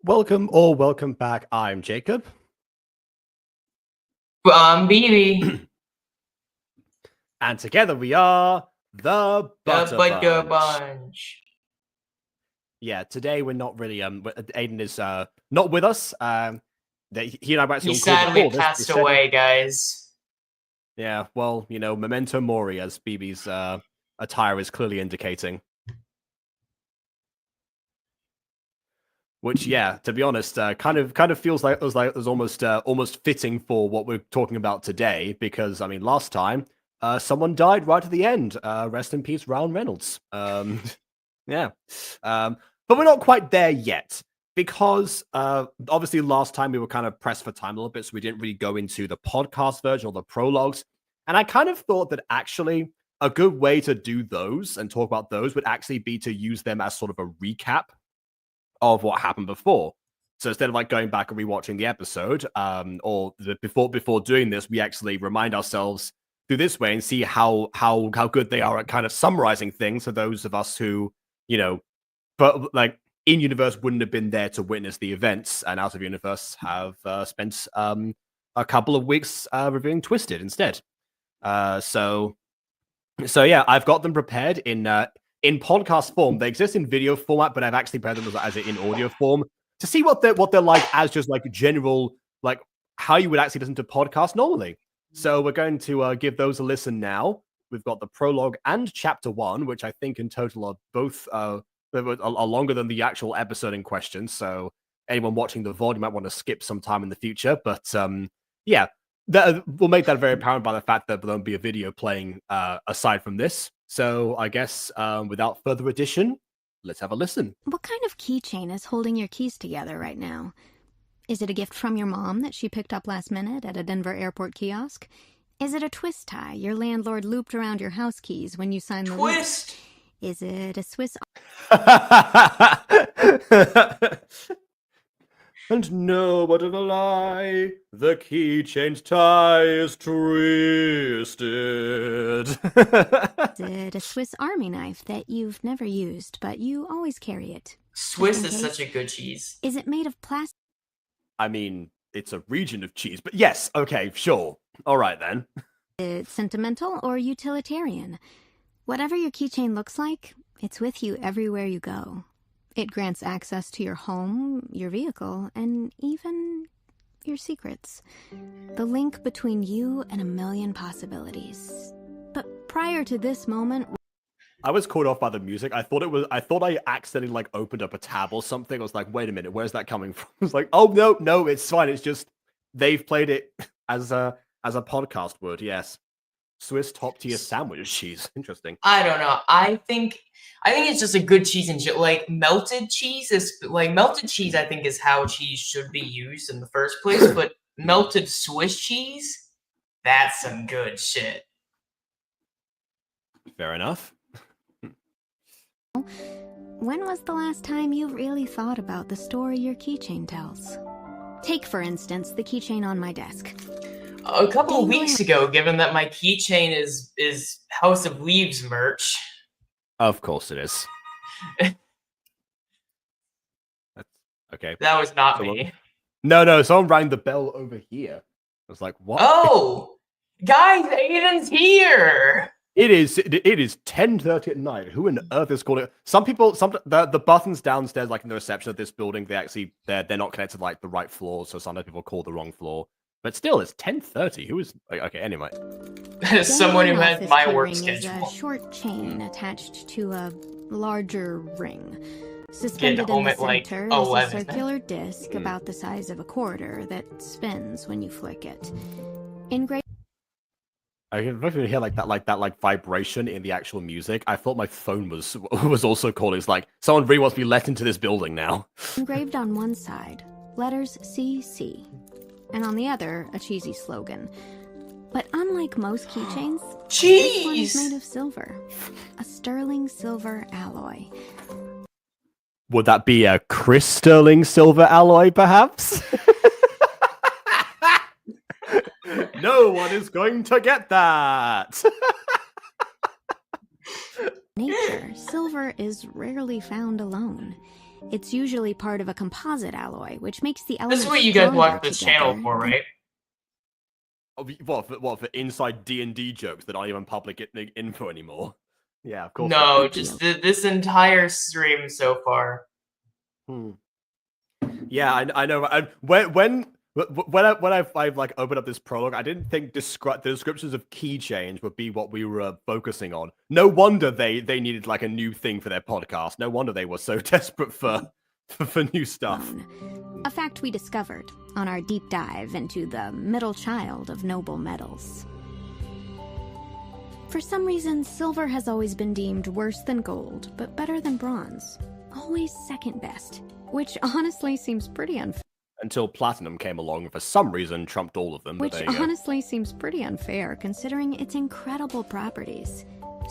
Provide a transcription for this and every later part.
Welcome back. I'm Jacob. I'm BB. And together we are the Butter Bunch. Bunch. Yeah, today we're not really Aiden is not with us. He and I were actually He on call sadly before this. passed away, guys. Yeah, well, memento mori, as BB's attire is clearly indicating. Which, yeah, to be honest, kind of feels like it was almost fitting for what we're talking about today, because I mean, last time someone died right at the end. Rest in peace, Ryan Reynolds. Yeah, but we're not quite there yet, because obviously last time we were kind of pressed for time a little bit, so we didn't really go into the podcast version or the prologues. And I kind of thought that actually a good way to do those and talk about those would actually be to use them as sort of a recap of what happened before. So instead of like going back and rewatching the episode, before doing this, we actually remind ourselves through this way and see how good they are at kind of summarizing things for those of us who, but like in universe wouldn't have been there to witness the events, and out of universe have spent a couple of weeks reviewing Twisted instead. So yeah, I've got them prepared in podcast form. They exist in video format, but I've actually prepared them as in audio form to see what they're like as just like general, like how you would actually listen to podcasts normally. So we're going to give those a listen now. We've got the prologue and chapter 1, which I think in total are both are longer than the actual episode in question. So anyone watching the VOD, you might want to skip some time in the future. But yeah, we'll make that very apparent by the fact that there won't be a video playing aside from this. So I guess without further addition, let's have a listen. What kind of keychain is holding your keys together right now? Is it a gift from your mom that she picked up last minute at a Denver airport kiosk? Is it a twist tie your landlord looped around your house keys when you signed the lease? Is it a Swiss... And no, but of a lie, the keychain's tie is twisted. Is it a Swiss Army knife that you've never used, but you always carry it? Swiss is such a good cheese. Is it made of plastic? I mean, it's a region of cheese, but yes, okay, sure. All right, then. It's sentimental or utilitarian. Whatever your keychain looks like, it's with you everywhere you go. It grants access to your home, your vehicle, and even your secrets. The link between you and a million possibilities. But prior to this moment... I was caught off by the music. I thought I accidentally like opened up a tab or something. I was like, wait a minute, where's that coming from? I was like, oh no, it's fine. It's just they've played it as a podcast would, yes. Swiss top tier sandwich cheese. Interesting. I don't know. I think it's just a good cheese and like melted cheese I think is how cheese should be used in the first place, but melted Swiss cheese, that's some good shit. Fair enough. When was the last time you really thought about the story your keychain tells? Take, for instance, the keychain on my desk. A couple of weeks ago, given that my keychain is House of Leaves merch. Of course it is. That's okay. That was not me. No, someone rang the bell over here. I was like, what? Oh! Guys, Aiden's here! It is 10:30 at night. Who on earth is calling? The buttons downstairs, like in the reception of this building, they're not connected to like the right floor, so sometimes people call the wrong floor. But still, it's 10:30. Who is okay? Anyway, someone who has my work schedule. Is a short chain attached to a larger ring. Suspended in the center is a circular disc about the size of a quarter that spins when you flick it. I can hear that vibration in the actual music. I thought my phone was also calling. It's like someone really wants to be let into this building now. Engraved on one side, letters CC, and on the other, a cheesy slogan. But unlike most keychains, this one is made of silver, a sterling silver alloy. Would that be a crystalline silver alloy, perhaps? No one is going to get that. Nature, silver is rarely found alone. It's usually part of a composite alloy, which makes the This elements is what you guys stronger watch this channel together for, than- right? What for inside D&D jokes that aren't even public info anymore? Yeah, of course. No, Big just deal. this entire stream so far. Yeah, I know. When I've like opened up this prologue, I didn't think the descriptions of keychains would be what we were focusing on. No wonder they needed like a new thing for their podcast. No wonder they were so desperate for new stuff. A fact we discovered on our deep dive into the middle child of noble metals. For some reason, silver has always been deemed worse than gold, but better than bronze. Always second best, which honestly seems pretty unfair. Until platinum came along, and for some reason trumped all of them. Which But there you go. honestly seems pretty unfair considering its incredible properties.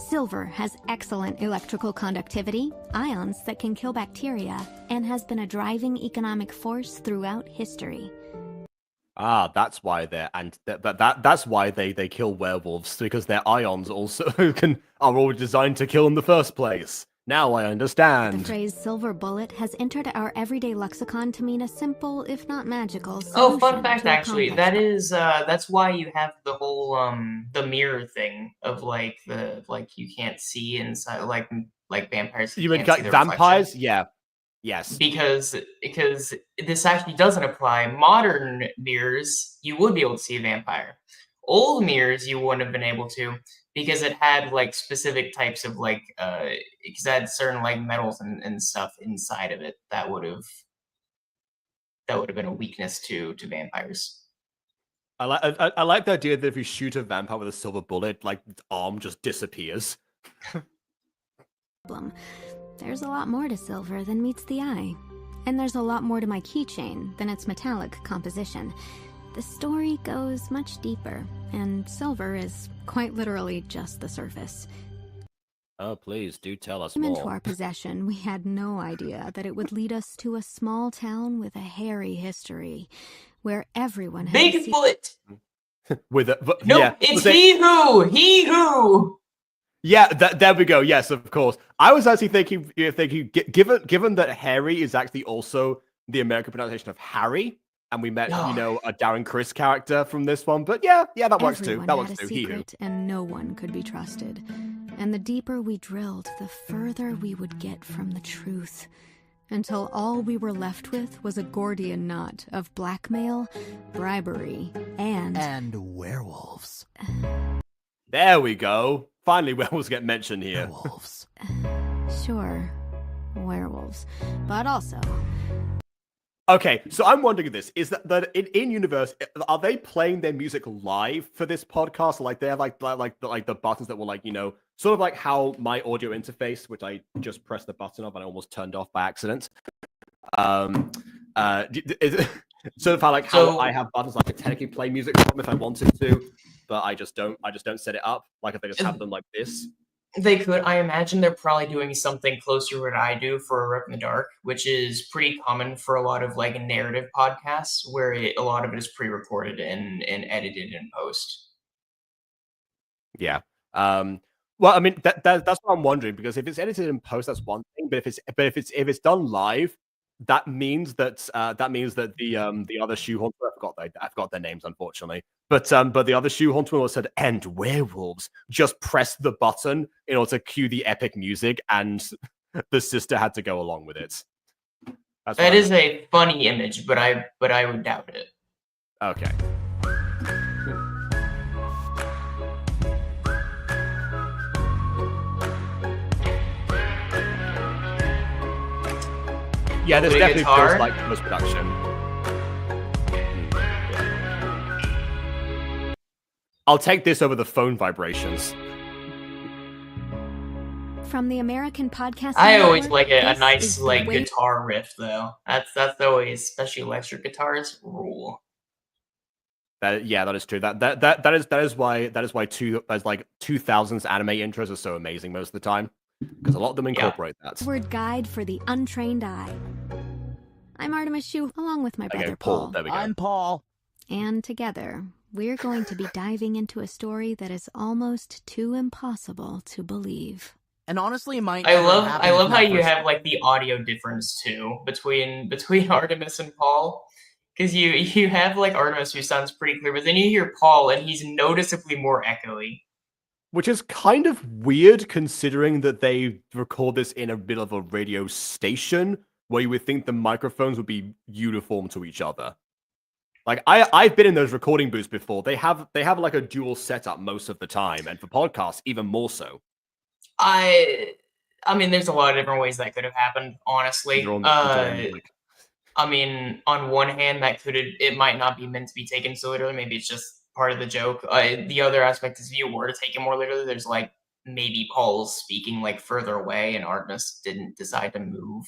Silver has excellent electrical conductivity, ions that can kill bacteria, and has been a driving economic force throughout history. That's why that's why they kill werewolves, because their ions also are all designed to kill in the first place. Now I The understand. phrase silver bullet has entered our everyday lexicon to mean a simple, if not magical, Oh, fun solution fact, to a actually, complex that is that's why you have the whole the mirror thing of like you can't see inside like vampires. You mean can't see like the reflection. vampires? Yeah. Yes. Because this actually doesn't apply. Modern mirrors, you would be able to see a vampire. Old mirrors, you wouldn't have been able to, because it had like specific types of like because it had certain like metals and stuff inside of it that would have been a weakness to vampires. I like the idea that if you shoot a vampire with a silver bullet, like its arm just disappears. problem. There's a lot more to silver than meets the eye. And there's a lot more to my keychain than its metallic composition. The story goes much deeper, and silver is quite literally just the surface. Oh, please do tell us Into more. our possession, we had no idea that it would lead us to a small town with a hairy history, where everyone had a Bigfoot. With No, yeah, it's but they- he who. Yeah, there we go. Yes, of course. I was actually thinking, given that Harry is actually also the American pronunciation of Harry, and we met, a Darren Criss character from this one. But yeah, that works too. Everyone That had works a too. He who. secret, and no one could be trusted. And the deeper we drilled, the further we would get from the truth. Until all we were left with was a Gordian knot of blackmail, bribery, and werewolves. There we go. Finally, werewolves get mentioned here. Werewolves. Sure, werewolves. But also, Okay, so I'm wondering this: is that in universe, are they playing their music live for this podcast? Like they have like the buttons that were like sort of like how my audio interface, which I just pressed the button of and I almost turned off by accident. Is it, sort of how how I have buttons like I technically play music from if I wanted to, but I just don't set it up. Like if they just have them like this. They could. I imagine they're probably doing something closer to what I do for A Rip in the Dark, which is pretty common for a lot of like narrative podcasts, where a lot of it is pre-recorded and edited in post. Yeah. Well, I mean that's what I'm wondering, because if it's edited in post, that's one thing. But if it's done live, that means that the other Shoe-Horyns, I forgot their names unfortunately. But the other Shoe-Horyns said, "And werewolves." Just press the button in order to cue the epic music, and the sister had to go along with it. That is a funny image, but I would doubt it. Okay. Yeah, this The definitely guitar? feels like post-production. I'll take this over the phone vibrations. from the American Podcast I always Network, like a this nice is the like Way- guitar riff though. That's always, especially electric guitars, rule. That is true. That is why 2000s anime intros are so amazing most of the time, because a lot of them incorporate that. Word guide for the untrained eye. I'm Artemis Shoe, along with my Okay, brother Paul. Paul. There we go. I'm Paul. And together, we're going to be diving into a story that is almost too impossible to believe. And honestly, it might I never love happen I if love how not you for- have like the audio difference too between Artemis and Paul. Because you have like Artemis who sounds pretty clear, but then you hear Paul and he's noticeably more echoey. Which is kind of weird considering that they record this in a bit of a radio station where you would think the microphones would be uniform to each other. Like I've been in those recording booths before. They have like a dual setup most of the time, and for podcasts even more so. I mean, there's a lot of different ways that could have happened, honestly. I mean, on one hand, it might not be meant to be taken so literally. Maybe it's just part of the joke. The other aspect is if you were to take it more literally, there's like maybe Paul's speaking like further away and Artemis didn't decide to move.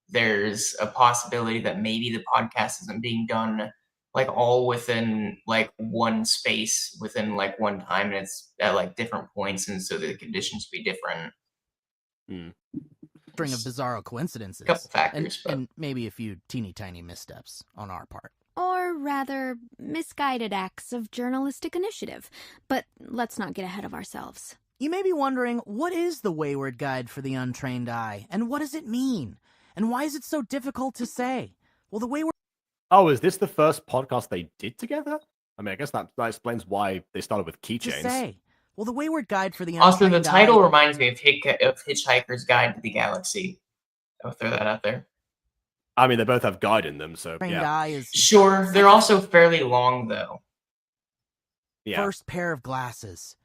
There's a possibility that maybe the podcast isn't being done like all within like one space within like one time, and it's at like different points, and so the conditions be different. String of bizarro coincidences. Couple factors, and maybe a few teeny tiny missteps on our part. Or rather, misguided acts of journalistic initiative. But let's not get ahead of ourselves. You may be wondering, what is the Wayward Guide for the Untrained Eye? And what does it mean? And why is it so difficult to say? Well, the Wayward... Oh, is this the first podcast they did together? I mean, I guess that explains why they started with keychains. Well, the Wayward Guide for the Also, the title Eye... reminds me of Hitchhiker's Guide to the Galaxy. I'll throw that out there. I mean, they both have guide in them, so yeah. Eye is... Sure, they're also fairly long, though. Yeah. First pair of glasses.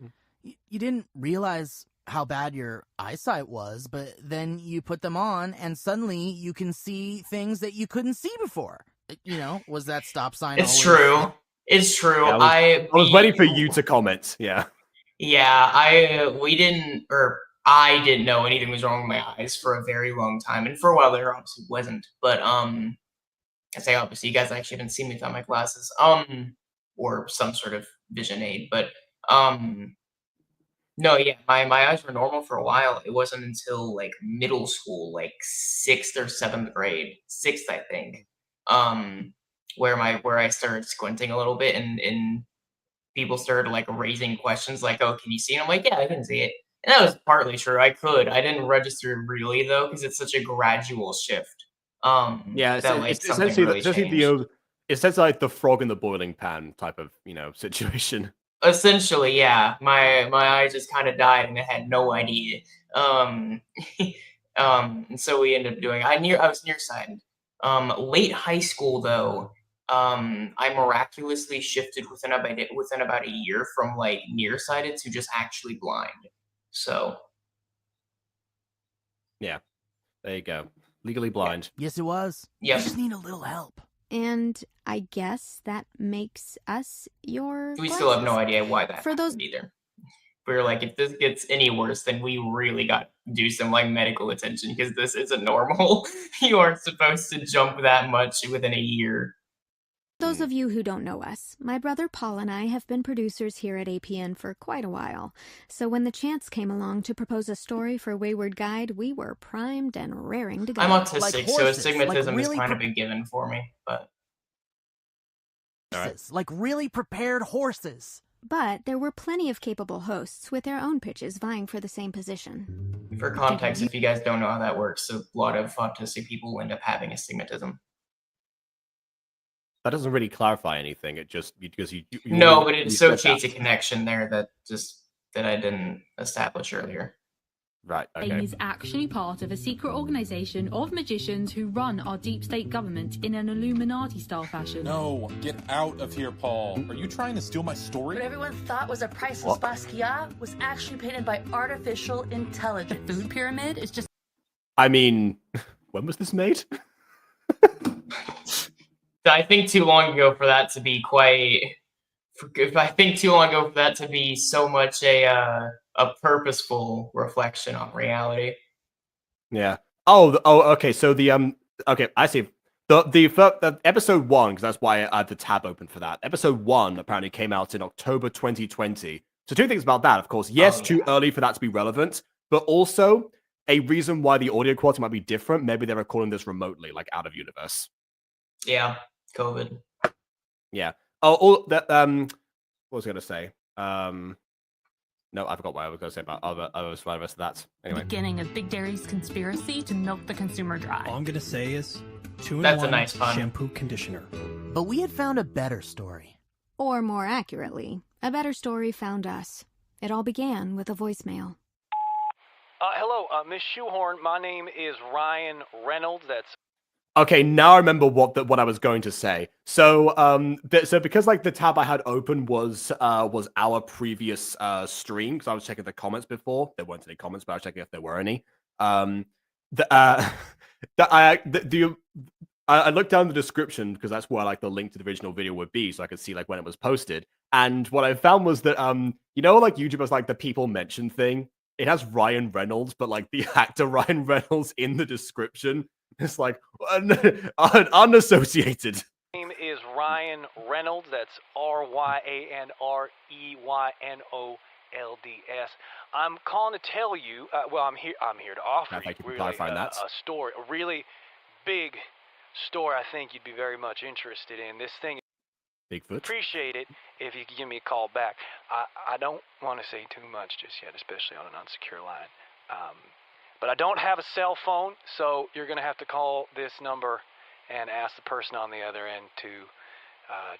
You didn't realize how bad your eyesight was, but then you put them on, and suddenly you can see things that you couldn't see before. You know, was that stop sign? It's true. It's true. Yeah, I was waiting for you to comment. Yeah. Yeah, I didn't know anything was wrong with my eyes for a very long time, and for a while there obviously wasn't. But I say obviously you guys actually haven't seen me without my glasses, or some sort of vision aid. But no, yeah, my eyes were normal for a while. It wasn't until like middle school, like 6th or 7th grade, 6th I think, where I started squinting a little bit, and people started like raising questions like, "Oh, can you see?" And I'm like, "Yeah, I can see it." And that was partly true. I could. I didn't register really though, because it's such a gradual shift. Yeah, it's essentially like the frog in the boiling pan type of situation. Essentially, yeah. My eye just kind of died, and I had no idea. And so we ended up doing. I was nearsighted. Late high school though. I miraculously shifted within about a year from like nearsighted to just actually blind. So yeah, there you go. Legally blind. Yeah. Yes, it was. Yeah, you just need a little help. And I guess that makes us your. We still have no idea why that happened either. We were like, if this gets any worse, then we really got to do some like medical attention, because this isn't normal. You aren't supposed to jump that much within a year. Those of you who don't know us, my brother Paul and I have been producers here at APN for quite a while. So when the chance came along to propose a story for Wayward Guide, we were primed and raring to go. I'm autistic, so astigmatism is kind of a given for me, but... Like really prepared horses. But there were plenty of capable hosts with their own pitches vying for the same position. For context, if you guys don't know how that works, a lot of autistic people end up having astigmatism. That doesn't really clarify anything. It just because you no, but it associates a connection there that I didn't establish earlier. Right. Okay. Is actually part of a secret organization of magicians who run our deep state government in an Illuminati-style fashion. No, get out of here, Paul. Are you trying to steal my story? What everyone thought was a priceless Basquiat was actually painted by artificial intelligence. The food pyramid is just... I mean, when was this made? I think too long ago for that to be so much a purposeful reflection on reality. Yeah. Oh, okay. So okay, I see. The episode 1, because that's why I had the tab open for that. Episode 1 apparently came out in October 2020. So 2 things about that, of course. Yes, too early for that to be relevant, but also a reason why the audio quality might be different. Maybe they're recording this remotely, like out of universe. Yeah, COVID. Yeah. Oh, that. What was I gonna say? No, I forgot what I was going to say about the rest of that. Anyway. Beginning of Big Dairy's conspiracy to milk the consumer dry. All I'm gonna say is, 2-in-1 That's a nice pun. shampoo conditioner. But we had found a better story. Or more accurately, a better story found us. It all began with a voicemail. Hello, Miss Shoe-Horyn. My name is Ryan Reynolds. That's Okay, now I remember what I was going to say. So, so because like the tab I had open was our previous stream, because I was checking the comments before. There weren't any comments, but I was checking if there were any. I looked down the description because that's where like the link to the original video would be, so I could see like when it was posted. And what I found was that you know, like YouTubers like the people mention thing. It has Ryan Reynolds, but like the actor Ryan Reynolds in the description. It's like unassociated. name is Ryan Reynolds. That's RyanReynolds. I'm calling to tell you. Well, I'm here to offer Thank you for really clarifying that. a story, a really big story. I think you'd be very much interested in. This thing. Bigfoot. Appreciate it if you could give me a call back. I don't want to say too much just yet, especially on an unsecure line. But I don't have a cell phone, so you're going to have to call this number and ask the person on the other end to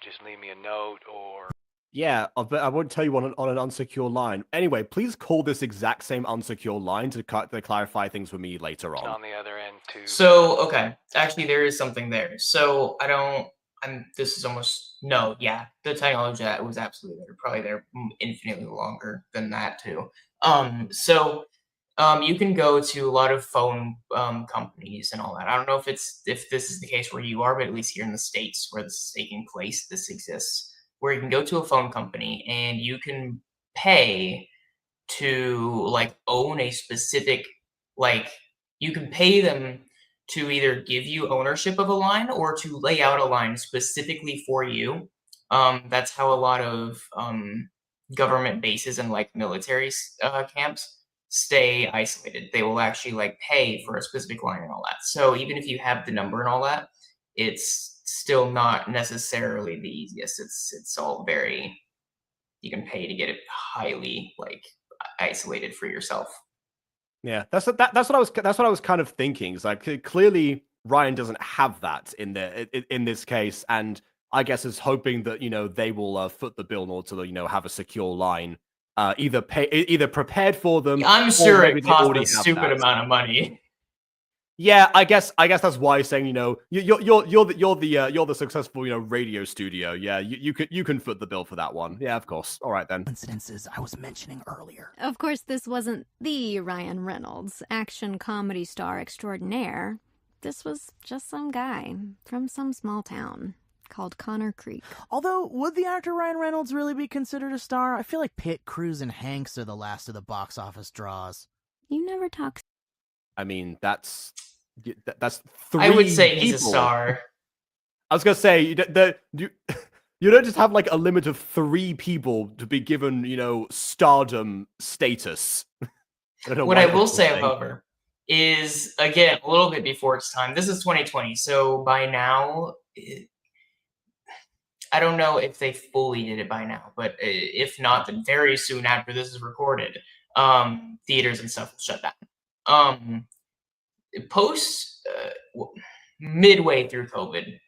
just leave me a note or... Yeah, but I won't tell you on an unsecure line. Anyway, please call this exact same unsecure line to clarify things for me later on. the other end to... So, okay. Actually, there is something there. So, this is almost... No, yeah. The technology was absolutely there. Probably there infinitely longer than that, too. You can go to a lot of phone companies and all that. I don't know if this is the case where you are, but at least here in the States where this is taking place, this exists, where you can go to a phone company and you can pay to like own a specific, like you can pay them to either give you ownership of a line or to lay out a line specifically for you. That's how a lot of government bases and like military camps stay isolated. They will actually like pay for a specific line and all that. So even if you have the number and all that, it's still not necessarily the easiest. It's all very, you can pay to get it highly like isolated for yourself. Yeah, that's what I was kind of thinking. It's like clearly Ryan doesn't have that in this case, and I guess is hoping that they will foot the bill in order to have a secure line. Either prepared for them. I'm sure it costs a stupid amount of money. Yeah, I guess that's why he's saying you're the successful radio studio. Yeah, you can foot the bill for that one. Yeah, of course. All right then. Coincidences I was mentioning earlier. Of course, this wasn't the Ryan Reynolds, action comedy star extraordinaire. This was just some guy from some small town called Connor Creek. Although, would the actor Ryan Reynolds really be considered a star? I feel like Pitt, Cruz, and Hanks are the last of the box office draws. You never talk. I mean, that's 3 I would say he's a people. star. I was gonna say you don't just have like a limit of 3 people to be given stardom status. What I will say, however, is again a little bit before its time. This is 2020, so by now. I don't know if they fully did it by now, but if not, then very soon after this is recorded, theaters and stuff will shut down. Midway through COVID,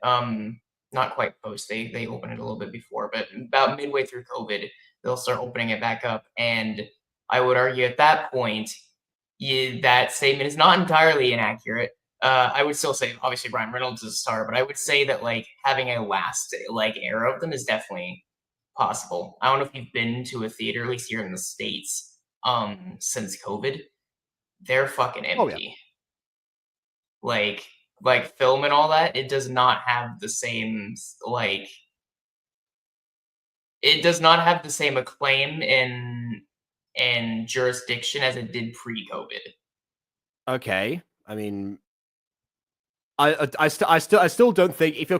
not quite post, they opened it a little bit before, but about midway through COVID, they'll start opening it back up. And I would argue at that point, that statement is not entirely inaccurate. I would still say, obviously, Ryan Reynolds is a star, but I would say that, like, having a last, like, era of them is definitely possible. I don't know if you've been to a theater, at least here in the States, since COVID. They're fucking empty. Oh, yeah. Like, film and all that, it does not have the same, like... It does not have the same acclaim and jurisdiction as it did pre-COVID. Okay, I mean... I still don't think if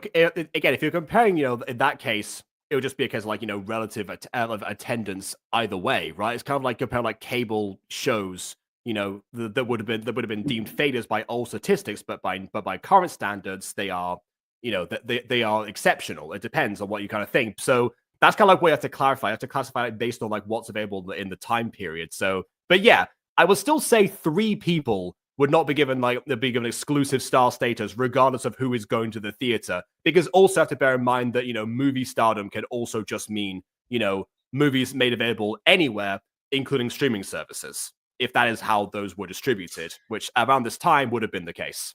you're comparing, in that case, it would just be a case of like, relative attendance either way, right? It's kind of like comparing like cable shows, that would have been deemed failures by old statistics, but by current standards, they are, they are exceptional. It depends on what you kind of think. So that's kind of like what you have to clarify. You have to classify it based on like what's available in the time period. So, but yeah, I would still say 3 people would not be given exclusive star status, regardless of who is going to the theater. Because also have to bear in mind that, movie stardom can also just mean, movies made available anywhere, including streaming services, if that is how those were distributed, which around this time would have been the case.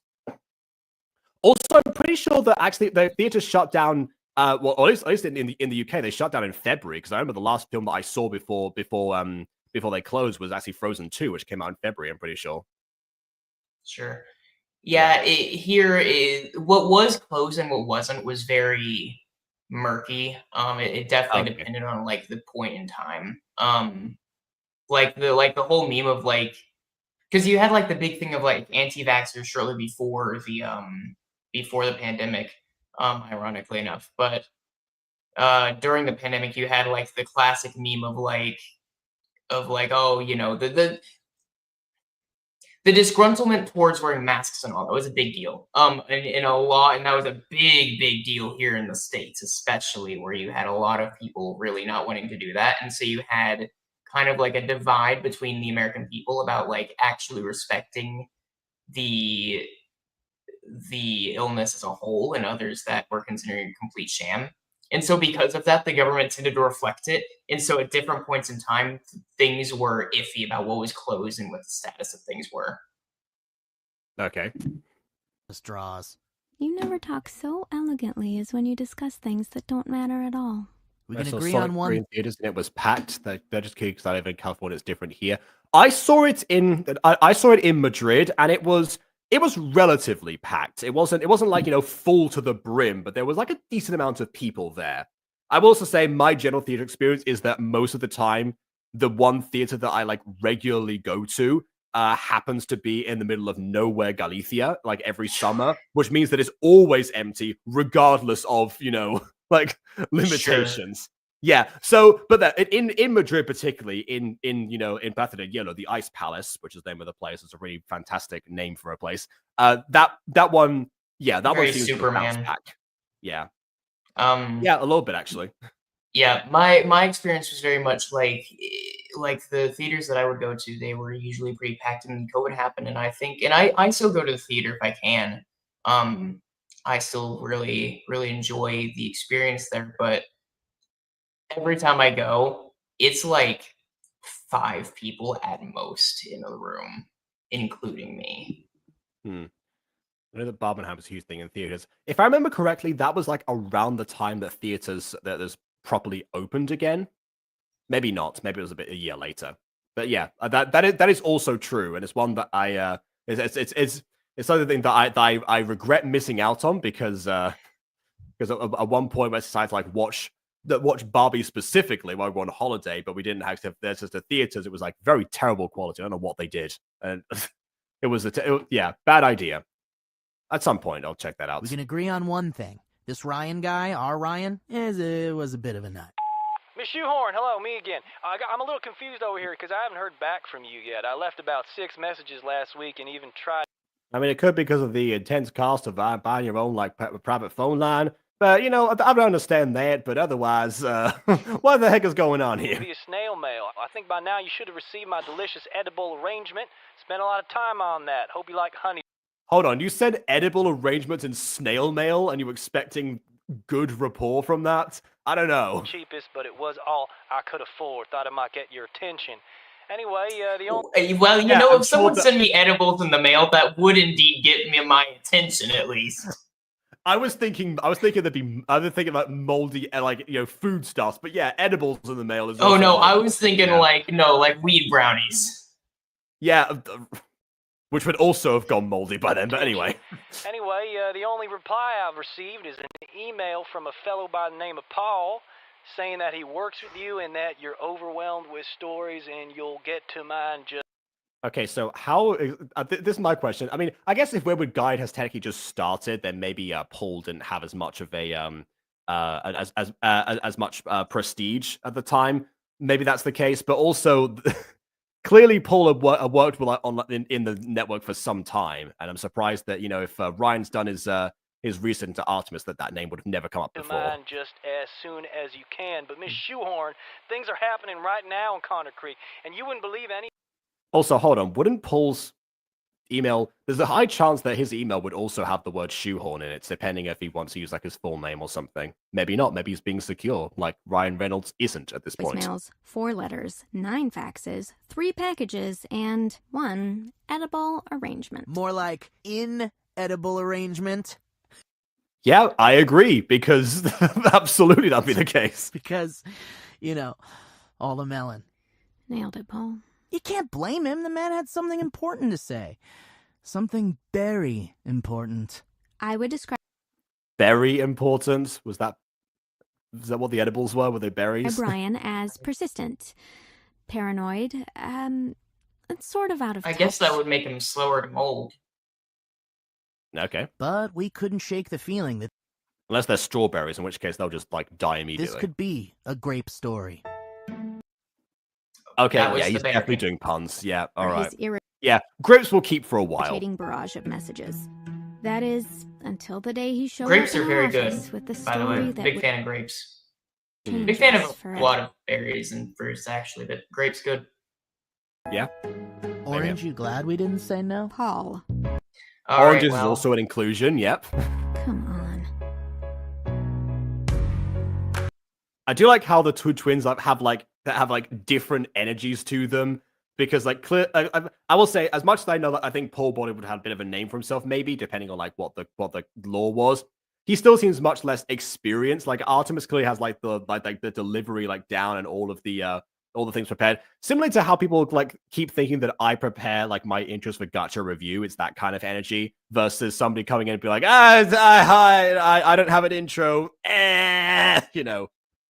Also, I'm pretty sure that actually the theater shut down. Well, at least in the UK, they shut down in February, because I remember the last film that I saw before they closed was actually Frozen 2, which came out in February. I'm pretty sure. Sure. Yeah, what was closed and what wasn't was very murky. It definitely depended on like the point in time. Like the whole meme of like, because you had like the big thing of like anti-vaxxers shortly before the pandemic, ironically enough. But during the pandemic, you had like the classic meme of like, oh, the disgruntlement towards wearing masks and all that was a big deal. And that was a big deal here in the States, especially where you had a lot of people really not wanting to do that. And so you had kind of like a divide between the American people about like actually respecting the illness as a whole, and others that were considering a complete sham. And so because of that, the government tended to reflect it. And so at different points in time, things were iffy about what was closed and what the status of things were. Okay. Straws. You never talk so elegantly as when you discuss things that don't matter at all. We can agree on one. In theaters, and it was packed. They're just kidding, because I live in California. It's different here. I saw it in Madrid, and it was relatively packed. It wasn't like, full to the brim, but there was like a decent amount of people there. I will also say my general theater experience is that most of the time, the one theater that I like regularly go to happens to be in the middle of nowhere, Galicia, like every summer, which means that it's always empty, regardless of, like limitations. Sure. Yeah. So, but that in Madrid, particularly in Plaza de Hielo, the Ice Palace, which is the name of the place, is a really fantastic name for a place. That one, yeah, that very one seems Superman. To back. Yeah. Yeah, a little bit actually. Yeah, my experience was very much like the theaters that I would go to. They were usually pretty packed, and COVID happened, and I still go to the theater if I can. I still really enjoy the experience there, but every time I go, it's like 5 people at most in a room, including me. I know that Barbenheimer was a huge thing in theaters. If I remember correctly, that was like around the time that theaters properly opened again. Maybe not. Maybe it was a year later. But yeah, that is also true, and it's one that I it's something that I regret missing out on, because at one point we decided to like watch Barbie specifically while we were on holiday, but we didn't have to. There's just the theaters. It was like very terrible quality. I don't know what they did, and it was bad idea. At some point, I'll check that out. We can agree on one thing. This Ryan guy, our Ryan, was a bit of a nut. Miss Shoe-Horn, hello, me again. I'm a little confused over here because I haven't heard back from you yet. I left about 6 messages last week and even tried. I mean, it could be because of the intense cost of buying your own like private phone line. But, I don't understand that. But otherwise, what the heck is going on here? Via snail mail. I think by now you should have received my delicious edible arrangement. Spent a lot of time on that. Hope you like honey. Hold on, you said edible arrangements in snail mail, and you were expecting good rapport from that? I don't know. Cheapest, but it was all I could afford. Thought it might get your attention. Anyway, the only... Well, if someone sent me edibles in the mail, that would indeed get me my attention, at least. I was thinking about moldy, food stuff, but yeah, edibles in the mail is. Oh no, I was thinking like weed brownies. Yeah, which would also have gone moldy by then. But anyway. Anyway, the only reply I've received is an email from a fellow by the name of Paul, saying that he works with you and that you're overwhelmed with stories and you'll get to mine just. Okay, so how this is my question. I mean, I guess if Wayward Guide has technically just started, then maybe Paul didn't have as much of a as much prestige at the time. Maybe that's the case, but also clearly Paul had worked in the network for some time, and I'm surprised that if Ryan's done his his reason to Artemis that name would have never come up to before. mind just as soon as you can. But Miss Shoe-Horn, things are happening right now in Connor Creek, and you wouldn't believe any. Also, hold on. Wouldn't Paul's email? There's a high chance that his email would also have the word Shoehorn in it, depending if he wants to use like his full name or something. Maybe not. Maybe he's being secure, like Ryan Reynolds isn't at this point. Voicemails, 4 letters, 9 faxes, 3 packages, and 1 edible arrangement. More like inedible arrangement. Yeah, I agree, because absolutely that'd be the case. Because, all the melon. Nailed it, Paul. You can't blame him. The man had something important to say. Something very important. I would describe Very important? Was that what the edibles were? Were they berries? Brian as persistent, paranoid, sort of out of touch. I guess that would make him slower to mold. Okay. But we couldn't shake the feeling that Unless they're strawberries, in which case they'll just like die immediately. this could be a grape story. Okay, That was yeah, the he's bear. definitely doing puns. Yeah, all right. His Yeah, grapes will keep for a while. irritating barrage of messages. That is, until the day he showed Grapes up in are the very office good, with the by the way. story that Big would fan of grapes. Mm. Big fan change of us a forever. lot of berries and fruits, actually, but grapes good. Yeah. Orange, you glad we didn't say no? Paul, All Oranges right, is well, also an inclusion, yep. come on. I do like how the two twins have different energies to them, because like I will say, as much as I know that I think Paul Body would have a bit of a name for himself, maybe depending on like what the law was, he still seems much less experienced. Like Artemis clearly has like the delivery like down and all the things prepared. Similar to how people like keep thinking that I prepare like my intros for Gacha review. It's that kind of energy versus somebody coming in and be like, hi, I don't have an intro,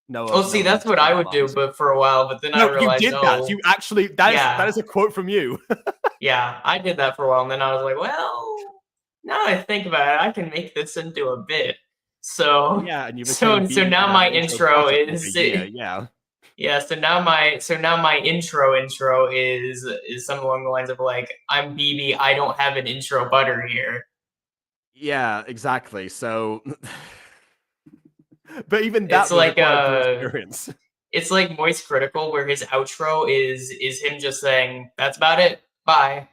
No. Oh, see, that's what I would do, but for a while. But then I realized, you did that. You actually that is a quote from you. Yeah, I did that for a while, and then I was like, well, now that I think about it, I can make this into a bit. So Yeah, and you so now my intro is yeah. Yeah, so now my intro is something along the lines of like, I'm BB, I don't have an intro butter here. Yeah, exactly. So but even that It's was like a experience. It's like Moist Critical, where his outro is him just saying, "That's about it. Bye."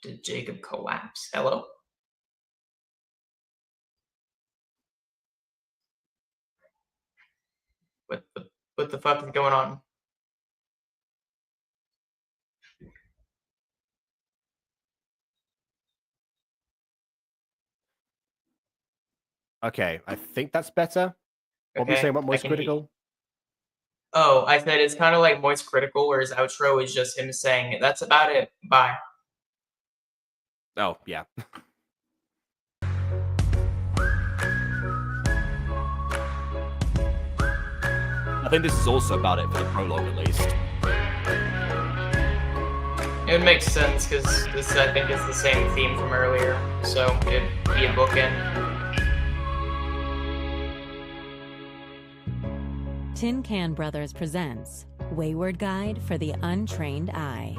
Did Jacob collapse? Hello? What the fuck is going on? Okay, I think that's better. What were you Okay, saying about I Moist can hear- Critical? Oh, I said it's kind of like Moist Critical, where his outro is just him saying, "That's about it. Bye." Oh, yeah. I think this is also about it for the prologue, at least. It makes sense, because this, I think, is the same theme from earlier, so it'd be a bookend. TinCanBros presents Wayward Guide for the Untrained Eye.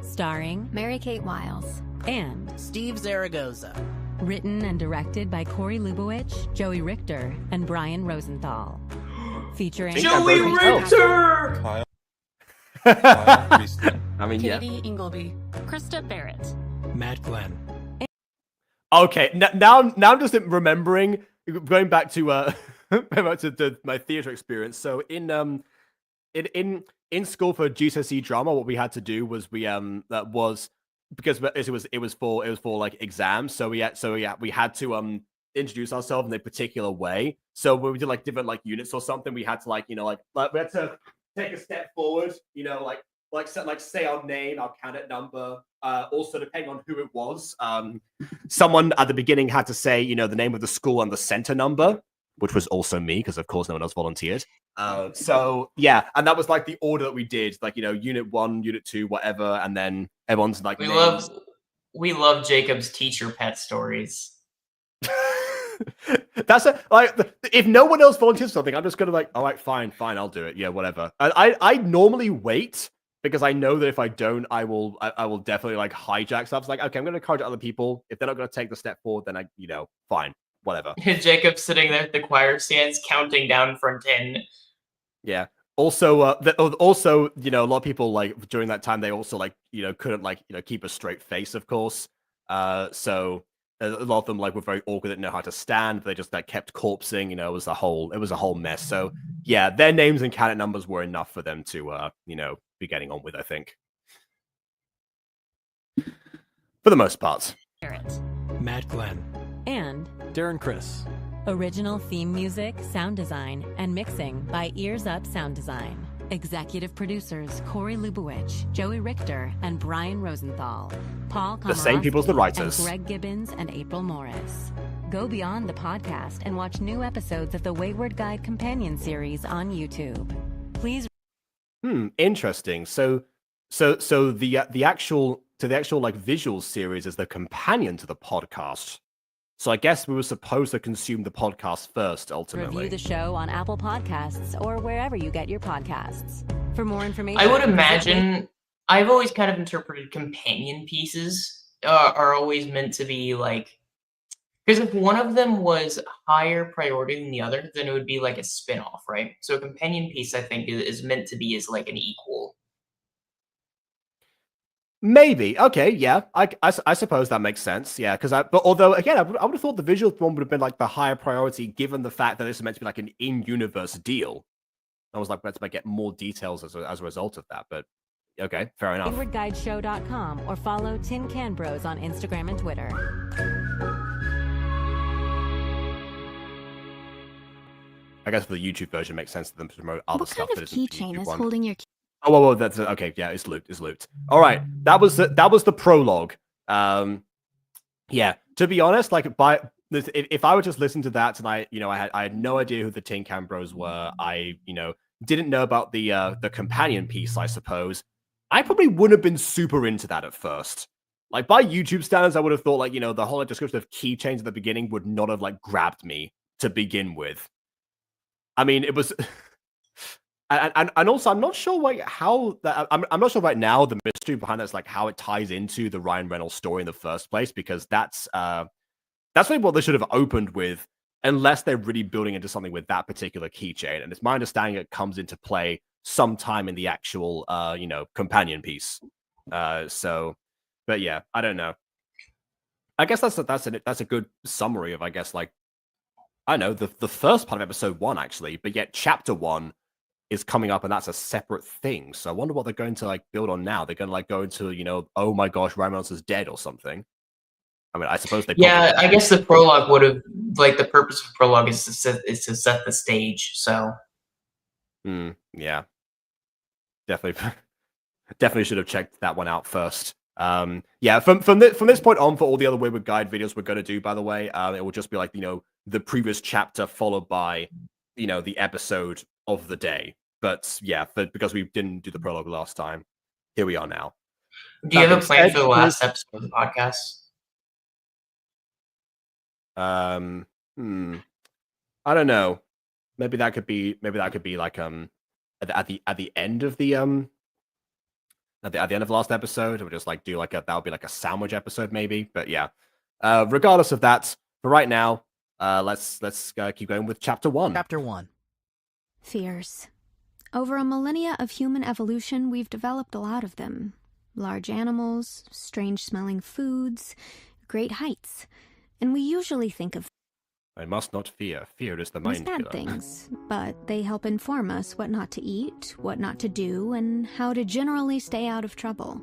Starring Mary-Kate Wiles. and Steve Zaragoza. written and directed by Corey Lubowich, Joey Richter, and Brian Rosenthal. Featuring Joey Richter! Kyle. I mean, yeah. Katie Ingleby. Krista Barrett. Matt Glenn. Okay, now I'm just remembering, going back to my theater experience. So in school for GCSE drama, what we had to do was that was because it was for like exams. So we had to introduce ourselves in a particular way. So when we did like different like units or something, we had to like we had to take a step forward, say our name, our candidate number. Also, depending on who it was, someone at the beginning had to say, the name of the school and the center number, which was also me, because of course no one else volunteered. So yeah, and that was like the order that we did, like unit 1, unit 2, whatever, and then everyone's like. We love Jacob's teacher pet stories. That's if no one else volunteers something, I'm just gonna like, all right, fine, I'll do it. Yeah, whatever. I normally wait because I know that if I don't, I will definitely like hijack stuff. It's like, okay, I'm gonna encourage other people. If they're not gonna take the step forward, then fine, whatever. Jacob's sitting there at the choir stands, counting down from 10. Yeah. Also, also, a lot of people like during that time they also like couldn't like keep a straight face, of course. So a lot of them like were very awkward, didn't know how to stand. They just like kept corpsing. It was a whole mess. So yeah, their names and cadet numbers were enough for them to be getting on with, I think, for the most part. Matt Glenn. And Darren Chris. original theme music, sound design, and mixing by Ears Up Sound Design. Executive producers Corey Lubowich, Joey Richter, and Brian Rosenthal. Paul The same people as the Komorowski, writers. and Greg Gibbons and April Morris. Go beyond the podcast and watch new episodes of the Wayward Guide companion series on YouTube. Please. Interesting. So the actual like visual series is the companion to the podcast. So I guess we were supposed to consume the podcast first, ultimately. Review the show on Apple Podcasts or wherever you get your podcasts. For more information, I would imagine, I've always kind of interpreted companion pieces are always meant to be like, because if one of them was higher priority than the other, then it would be like a spin-off, right? So a companion piece, I think, is meant to be as like an equal. Maybe. Okay, yeah. I suppose that makes sense. Yeah, but although again, I would have thought the visual one would have been like the higher priority, given the fact that this is meant to be like an in-universe deal. I was like, let's get more details as a result of that. But okay, fair enough. WaywardGuideShow.com or follow TinCanBros on Instagram and Twitter. I guess for the YouTube version, it makes sense for them to promote other What stuff. kind of that isn't the keychain YouTube is one. holding your key? Oh, well, that's okay. Yeah, it's looped. All right, that was the prologue. Yeah. To be honest, like if I were just listening to that tonight, I had no idea who the TinCanBros were. I didn't know about the companion piece. I suppose I probably wouldn't have been super into that at first. Like by YouTube standards, I would have thought like the whole description of keychains at the beginning would not have like grabbed me to begin with. I mean, it was. And also, I'm not sure like how that. I'm not sure right now the mystery behind that's like how it ties into the Ryan Reynolds story in the first place, because that's really what they should have opened with, unless they're really building into something with that particular keychain. And it's my understanding it comes into play sometime in the actual companion piece. But yeah, I don't know. I guess that's a good summary of, I guess, like, I don't know, the first part of episode 1 actually, but yet chapter 1 is coming up and that's a separate thing. So I wonder what they're going to like build on now. They're going to like go into, oh my gosh, Ryan Reynolds is dead or something. I mean, I suppose they. Yeah, I guess the prologue would have like the purpose of prologue is to set the stage. So. Yeah. Definitely should have checked that one out first. Yeah, from this point on, for all the other Wayward Guide videos we're going to do, by the way, it will just be like the previous chapter followed by the episode of the day. But yeah, because we didn't do the prologue last time, here we are now. Do you have a plan for the last episode of the podcast? I don't know. Maybe that could be like at the end of the at the end of the last episode, we'll just like do like that would be like a sandwich episode maybe. But yeah, regardless of that, for right now, let's keep going with chapter 1. Chapter 1. Fears. Over a millennia of human evolution, we've developed a lot of them. Large animals, strange-smelling foods, great heights. And we usually think of I must not fear. Fear is the as mind bad killer. things, but they help inform us what not to eat, what not to do, and how to generally stay out of trouble.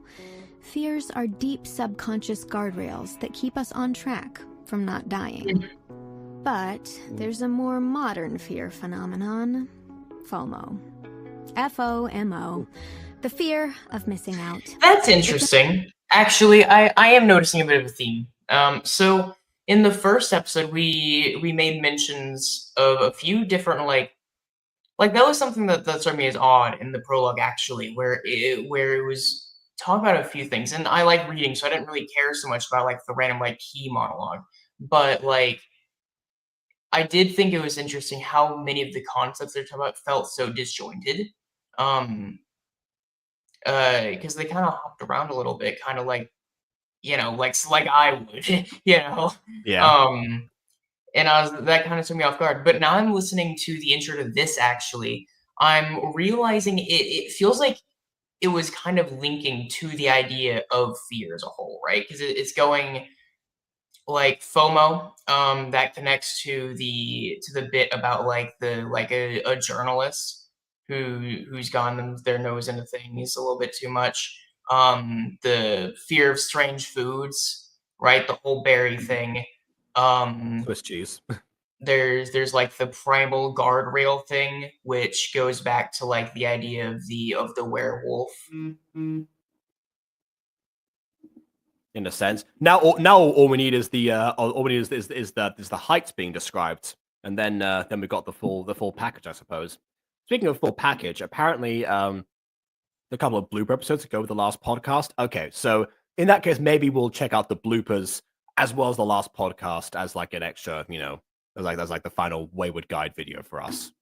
Fears are deep subconscious guardrails that keep us on track from not dying. But there's a more modern fear phenomenon. FOMO. FOMO. The fear of missing out. That's interesting. Actually, I am noticing a bit of a theme. So in the first episode, we made mentions of a few different like that was something that struck me as odd in the prologue actually, where it was talking about a few things, and I like reading, so I didn't really care so much about like the random like key monologue, but like I did think it was interesting how many of the concepts they're talking about felt so disjointed. Because they kind of hopped around a little bit, kind of like, like I would, Yeah. And that kind of took me off guard. But now I'm listening to the intro to this. Actually, I'm realizing it feels like it was kind of linking to the idea of fear as a whole, right? Because it's going like FOMO, that connects to the bit about like a journalist who's gone their nose into things a little bit too much. The fear of strange foods, right? The whole berry thing. Swiss cheese. There's like the primal guardrail thing, which goes back to like the idea of the werewolf. In a sense, now all we need is the the heights being described, and then we got the full package, I suppose. Speaking of full package, apparently a couple of blooper episodes to go with the last podcast. Okay, so in that case, maybe we'll check out the bloopers as well as the last podcast as like an extra, as like the final Wayward guide video for us.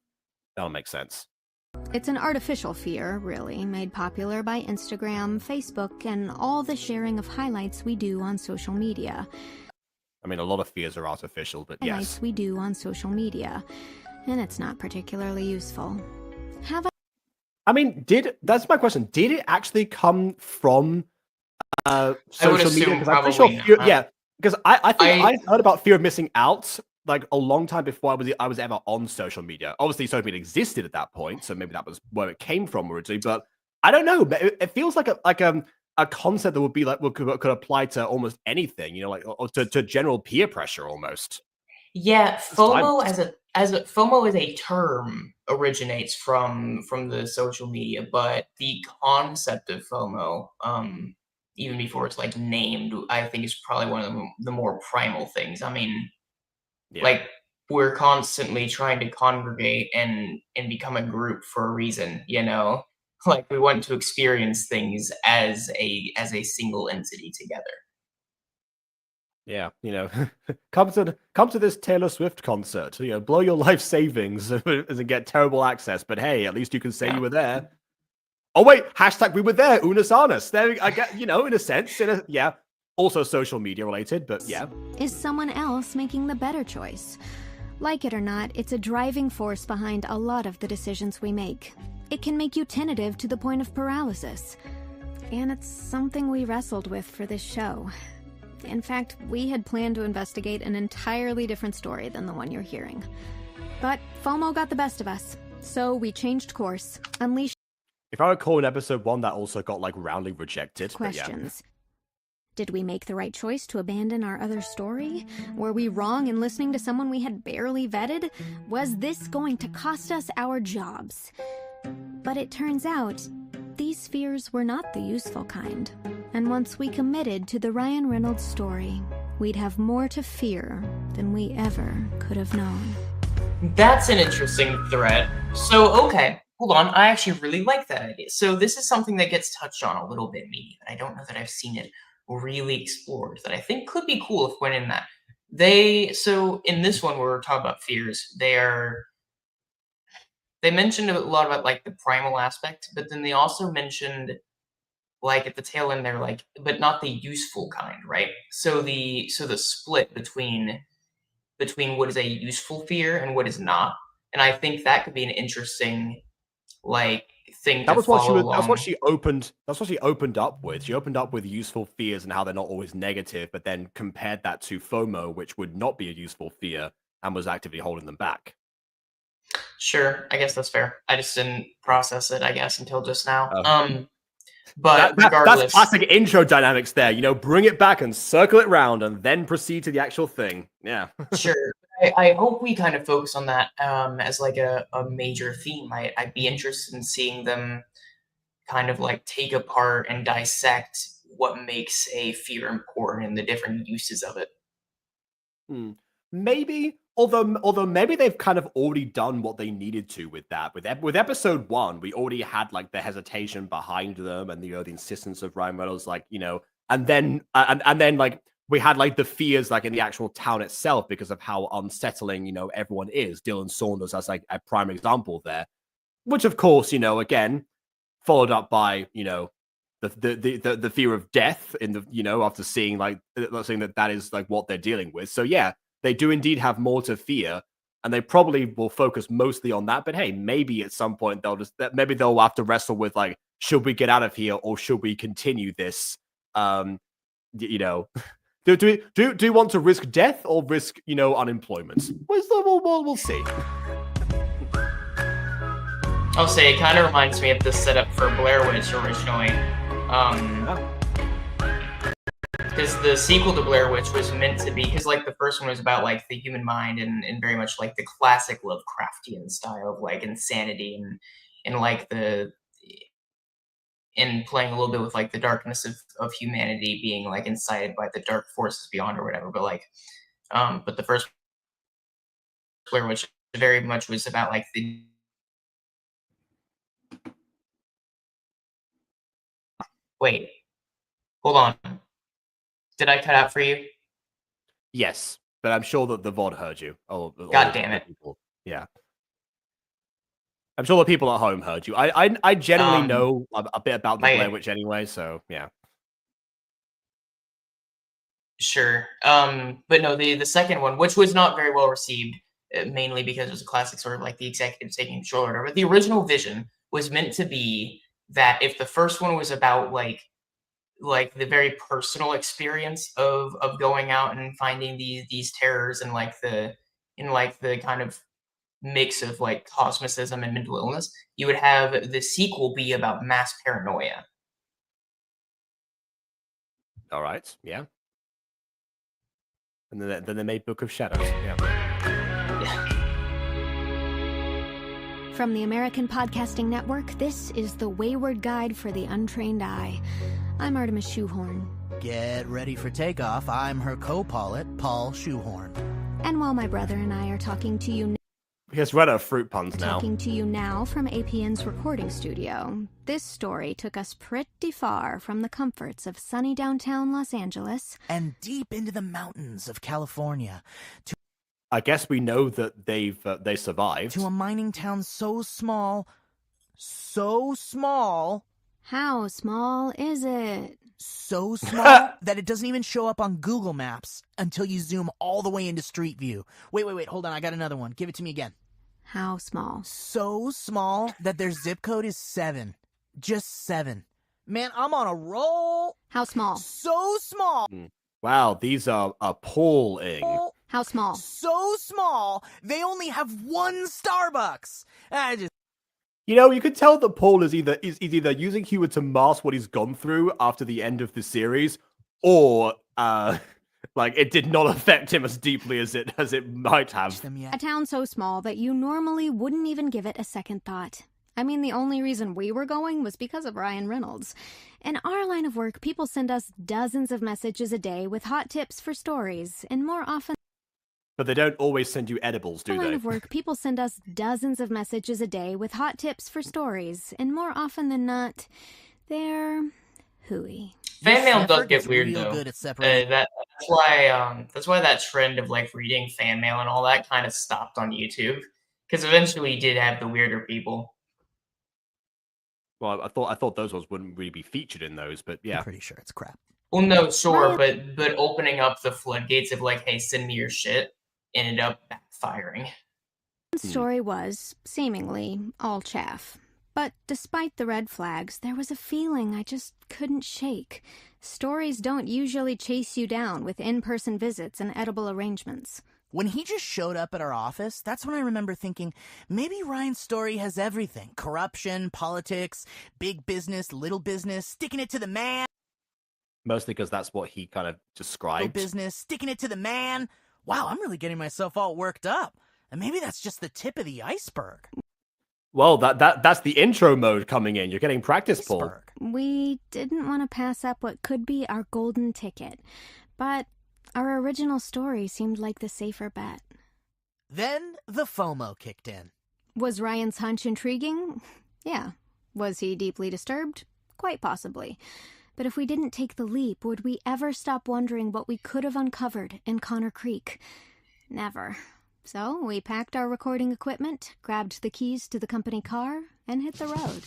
That'll make sense. It's an artificial fear, really, made popular by Instagram, Facebook, and all the sharing of highlights we do on social media. I mean, a lot of fears are artificial, but yes. Highlights we do on social media, and it's not particularly useful. I mean, that's my question. Did it actually come from social media? Because I'm pretty sure yeah, because I think I heard about fear of missing out like a long time before I was ever on social media. Obviously, social media existed at that point, so maybe that was where it came from originally. But I don't know. It feels like a concept that would be like could apply to almost anything. Or to general peer pressure almost. Yeah, FOMO FOMO as a term originates from the social media, but the concept of FOMO, even before it's like named, I think is probably one of the more primal things. I mean, like we're constantly trying to congregate and become a group for a reason, like we want to experience things as a single entity together. Yeah, come to this Taylor Swift concert. Blow your life savings and get terrible access. But hey, at least you can say you were there. Oh wait, hashtag we were there. Unis honest. There, I get in a sense. Also social media related, but yeah. Is someone else making the better choice? Like it or not, it's a driving force behind a lot of the decisions we make. It can make you tentative to the point of paralysis. And it's something we wrestled with for this show. In fact, we had planned to investigate an entirely different story than the one you're hearing. But FOMO got the best of us, so we changed course, unleashed... If I recall in episode 1, that also got, roundly rejected. Questions. Did we make the right choice to abandon our other story? Were we wrong in listening to someone we had barely vetted? Was this going to cost us our jobs? But it turns out, these fears were not the useful kind. And once we committed to the Ryan Reynolds story, we'd have more to fear than we ever could have known. That's an interesting thread. So, okay, hold on. I actually really like that idea. So this is something that gets touched on a little bit, maybe, but I don't know that I've seen it really explored, that I think could be cool if went in that. So in this one where we're talking about fears, they mentioned a lot about like the primal aspect, but then they also mentioned like at the tail end they're like, but not the useful kind, right? So the split between what is a useful fear and what is not. And I think that could be an interesting thing to follow along. That's what she opened up with. She opened up with useful fears and how they're not always negative, but then compared that to FOMO, which would not be a useful fear and was actively holding them back. Sure, I guess that's fair. I just didn't process it, I guess, until just now. But regardless, that's classic intro dynamics there. Bring it back and circle it round and then proceed to the actual thing. Yeah. Sure. I hope we kind of focus on that as like a major theme. I'd be interested in seeing them kind of like take apart and dissect what makes a fear important and the different uses of it. Maybe, although maybe they've kind of already done what they needed to with that. With episode 1, we already had like the hesitation behind them and the insistence of Ryan Reynolds, and then like we had like the fears like in the actual town itself because of how unsettling, everyone is. Dylan Saunders as like a prime example there, which of course, again, followed up by, the fear of death in the, after seeing like, saying that is like what they're dealing with. So yeah, they do indeed have more to fear, and they probably will focus mostly on that. But hey, maybe at some point maybe they'll have to wrestle with like, should we get out of here or should we continue this? Do you want to risk death or risk, unemployment? We'll see. I'll say it kind of reminds me of the setup for Blair Witch originally. Because the sequel to Blair Witch was meant to be, because like the first one was about like the human mind and very much like the classic Lovecraftian style of like insanity and like and playing a little bit with like the darkness of humanity being like incited by the dark forces beyond or whatever. But like, but the first Blair Witch very much was about like the Wait, hold on. Did I cut out for you? Yes, but I'm sure that the VOD heard you. God damn it. People. Yeah. I'm sure the people at home heard you. I generally know a bit about the Blair Witch anyway, so yeah. Sure. But no, the second one, which was not very well received, mainly because it was a classic sort of like the executive taking control or whatever. But the original vision was meant to be that if the first one was about like the very personal experience of going out and finding these terrors and like the kind of mix of like cosmicism and mental illness, you would have the sequel be about mass paranoia. All right, yeah. And then they made Book of Shadows. Yeah. From the American Podcasting Network, this is the Wayward Guide for the Untrained Eye. I'm Artemis Shoe-Horn. Get ready for takeoff. I'm her co-pilot, Paul Shoe-Horn. And while my brother and I are talking to you He has read our fruit puns now. Talking to you now from APN's recording studio. This story took us pretty far from the comforts of sunny downtown Los Angeles and deep into the mountains of California. I guess we know that they survived. To a mining town so small. How small is it? So small that it doesn't even show up on Google Maps until you zoom all the way into Street View. Wait, hold on, I got another one. Give it to me again. How small? So small that their zip code is 7. Just 7. Man, I'm on a roll. How small? So small. Wow, these are appalling. How small? So small, they only have one Starbucks. You could tell that Paul is either using humor to mask what he's gone through after the end of the series, or like it did not affect him as deeply as it might have. A town so small that you normally wouldn't even give it a second thought. I mean, the only reason we were going was because of Ryan Reynolds. In our line of work, people send us dozens of messages a day with hot tips for stories, and more often... But they don't always send you edibles, do they? In our line of work, people send us dozens of messages a day with hot tips for stories, and more often than not, they're hooey. Fan mail does get weird, though. That's why that trend of like reading fan mail and all that kind of stopped on YouTube, because eventually you did have the weirder people. Well, I thought those ones wouldn't really be featured in those, but yeah. I'm pretty sure it's crap. Well, no, sure, but opening up the floodgates of like, hey, send me your shit, ended up backfiring. The story was, seemingly, all chaff. But despite the red flags, there was a feeling I just couldn't shake. Stories don't usually chase you down with in-person visits and edible arrangements. When he just showed up at our office, that's when I remember thinking, maybe Ryan's story has everything. Corruption, politics, big business, little business, sticking it to the man. Mostly because that's what he kind of described. Little business, sticking it to the man. Wow, I'm really getting myself all worked up. And maybe that's just the tip of the iceberg. Well, that's the intro mode coming in. You're getting practice, Paul. We didn't want to pass up what could be our golden ticket. But our original story seemed like the safer bet. Then the FOMO kicked in. Was Ryan's hunch intriguing? Yeah. Was he deeply disturbed? Quite possibly. But if we didn't take the leap, would we ever stop wondering what we could have uncovered in Connor Creek? Never. So we packed our recording equipment, grabbed the keys to the company car, and hit the road.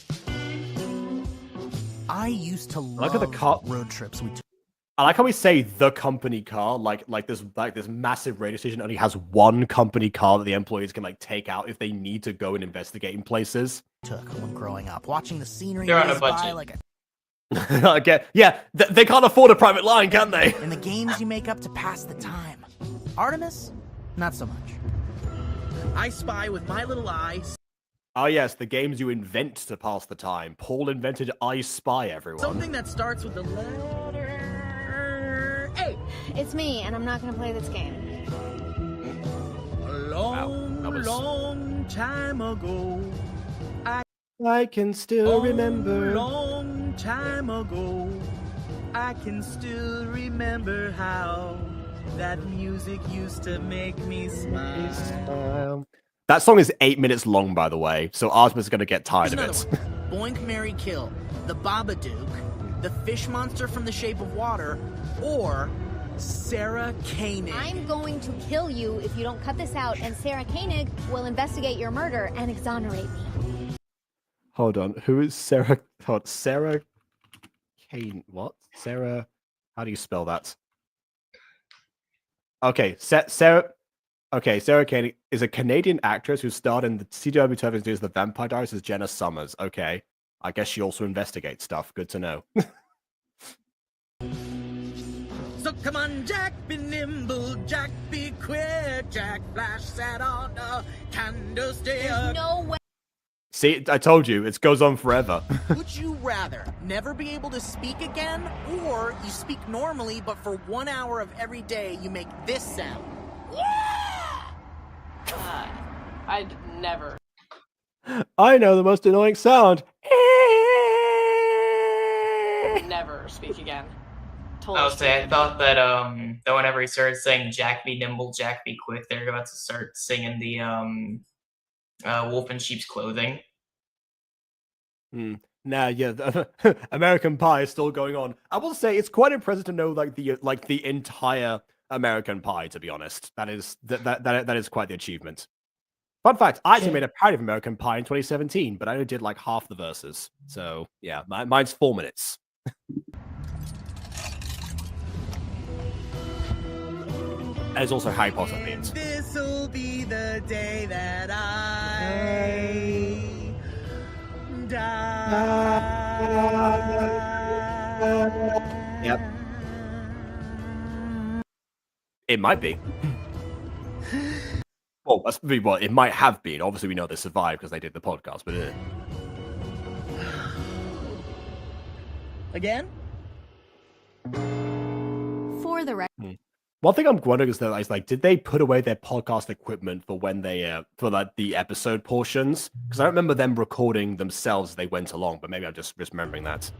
I used to Look love at the car. road trips we took. I like how we say the company car, like this massive radio station only has one company car that the employees can like take out if they need to go and investigate in places. Took when growing up, watching the scenery They're on a whiz by budget. like a Okay, yeah, they can't afford a private line, can they? and the games you make up to pass the time. Artemis, not so much. I spy with my little eyes. Oh yes, the games you invent to pass the time. Paul invented I Spy, everyone. Something that starts with the letter A. It's me, and I'm not going to play this game. A long, that was- long time ago. I can still remember. Long time ago. I can still remember how that music used to make me smile. That song is 8 minutes long, by the way, so Artemis is going to get tired of Here's it. another one. Boink, Mary, Kill, the Babadook, the fish monster from The Shape of Water, or Sarah Koenig. I'm going to kill you if you don't cut this out, and Sarah Koenig will investigate your murder and exonerate me. Hold on, who is Sarah? Sarah Kane. What? Sarah? How do you spell that? Okay, Sarah. Okay, Sarah Koenig is a Canadian actress who starred in the CW television series The Vampire Diaries as Jenna Summers. Okay, I guess she also investigates stuff. Good to know. So come on, Jack, be nimble, Jack, be quick, Jack, flash set on a candlestick. There's no way. See, I told you, it goes on forever. Would you rather never be able to speak again, or you speak normally, but for 1 hour of every day you make this sound? I'd never. I know the most annoying sound. Never speak again. I'll say, I thought that whenever he started saying "Jack be nimble, Jack be quick," they're about to start singing the "Wolf in Sheep's Clothing." Nah, yeah, American Pie is still going on. I will say it's quite impressive to know like the entire American Pie. To be honest, that is quite the achievement. Fun fact: I actually made a parody of American Pie in 2017, but I only did like half the verses. So yeah, mine's 4 minutes. And it's also Harry Potter themed. This'll be the day that I die. Yep. It might be. Well, it might have been. Obviously, we know they survived because they did the podcast, but Again? For the record. one thing I'm wondering is that like, did they put away their podcast equipment for when they for like the episode portions? Because I don't remember them recording themselves as they went along, but maybe I'm just remembering that.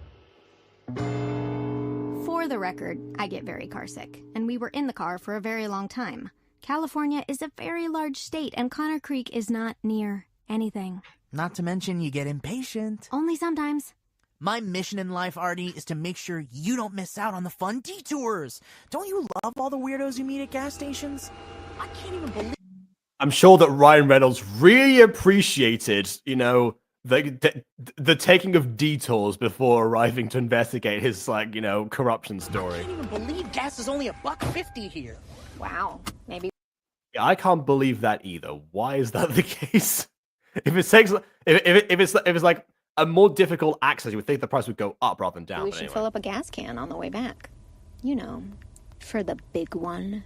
For the record, I get very carsick, and we were in the car for a very long time. California is a very large state, and Connor Creek is not near anything. Not to mention you get impatient. Only sometimes. My mission in life, Artie, is to make sure you don't miss out on the fun detours. Don't you love all the weirdos you meet at gas stations? I can't even believe... I'm sure that Ryan Reynolds really appreciated, the taking of detours before arriving to investigate his, corruption story. I can't even believe gas is only $1.50 here. Wow. Maybe. Yeah, I can't believe that either. Why is that the case? If it's like a more difficult access, you would think the price would go up rather than down. We but should anyway. fill up a gas can on the way back. You know, for the big one.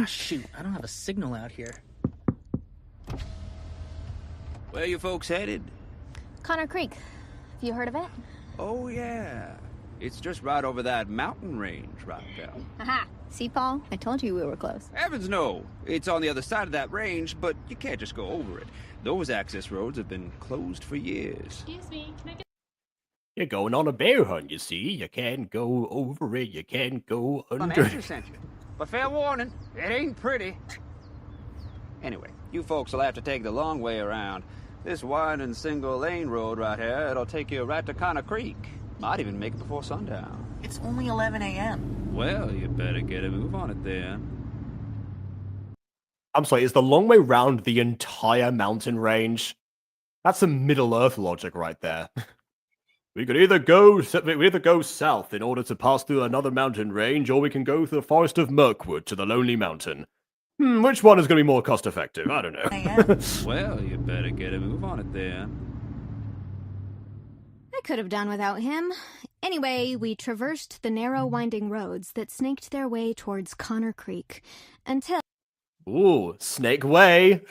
Shoot, I don't have a signal out here. Where you folks headed? Connor Creek. Have you heard of it? Oh, yeah. It's just right over that mountain range right there. Aha. See, Paul? I told you we were close. Heavens no! It's on the other side of that range, but you can't just go over it. Those access roads have been closed for years. Excuse me, can I get... You're going on a bear hunt, you see. You can't go over it. You can't go under it. Sent you. But fair warning, it ain't pretty. Anyway, you folks will have to take the long way around. This winding single-lane road right here, it'll take you right to Connor Creek. Might even make it before sundown. It's only 11 a.m. Well, you better get a move on it then. I'm sorry, is the long way round the entire mountain range? That's some Middle-earth logic right there. We could either go south in order to pass through another mountain range, or we can go through the forest of Mirkwood to the Lonely Mountain. Which one is going to be more cost-effective? I don't know. Well, you better get a move on it then. I could have done without him. Anyway, we traversed the narrow, winding roads that snaked their way towards Connor Creek until... Ooh, Snake Way.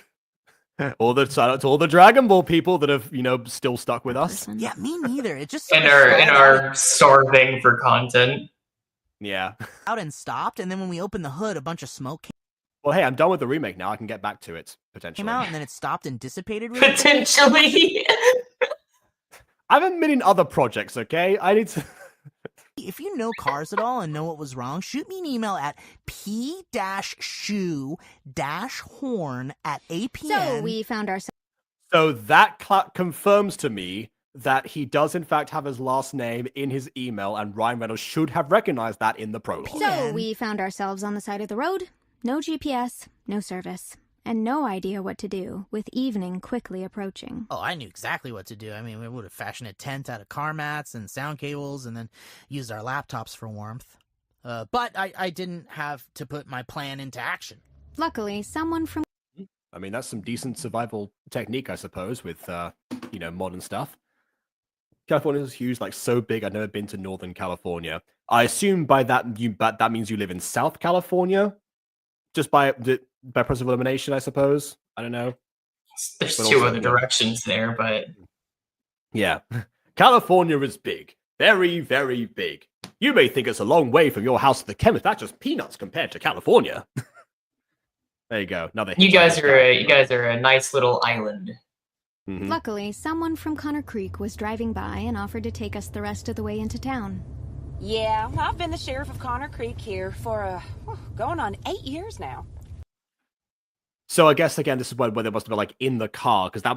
All the shout out to all the Dragon Ball people that have, still stuck with us. Yeah, me neither. It just And are starving for content. Yeah. out and stopped, and then when we opened the hood, a bunch of smoke Well, hey, I'm done with the remake now. I can get back to it, potentially. came out, and then it stopped and dissipated. Really Potentially. I have a million other projects, okay? I need to... If you know cars at all and know what was wrong, shoot me an email at p-shoe-horn@apn. So we found ourselves... So that confirms to me that he does in fact have his last name in his email, and Ryan Reynolds should have recognized that in the prologue. So we found ourselves on the side of the road. No GPS, no service, and no idea what to do, with evening quickly approaching. Oh, I knew exactly what to do. I mean, we would have fashioned a tent out of car mats and sound cables and then used our laptops for warmth. But I didn't have to put my plan into action. Luckily, someone from... I mean, that's some decent survival technique, I suppose, with, modern stuff. California is huge, like so big, I've never been to Northern California. I assume by that, that means you live in South California? Just by process of elimination, I suppose. I don't know. There's But two also, other directions there, but yeah. California is big. Very, very big. You may think it's a long way from your house to the chemist. That's just peanuts compared to California. There you go. Another you guys are a nice little island. Mm-hmm. Luckily, someone from Connor Creek was driving by and offered to take us the rest of the way into town. Yeah, I've been the sheriff of Connor Creek here for, going on 8 years now. So I guess again, this is where they must have been like in the car, because that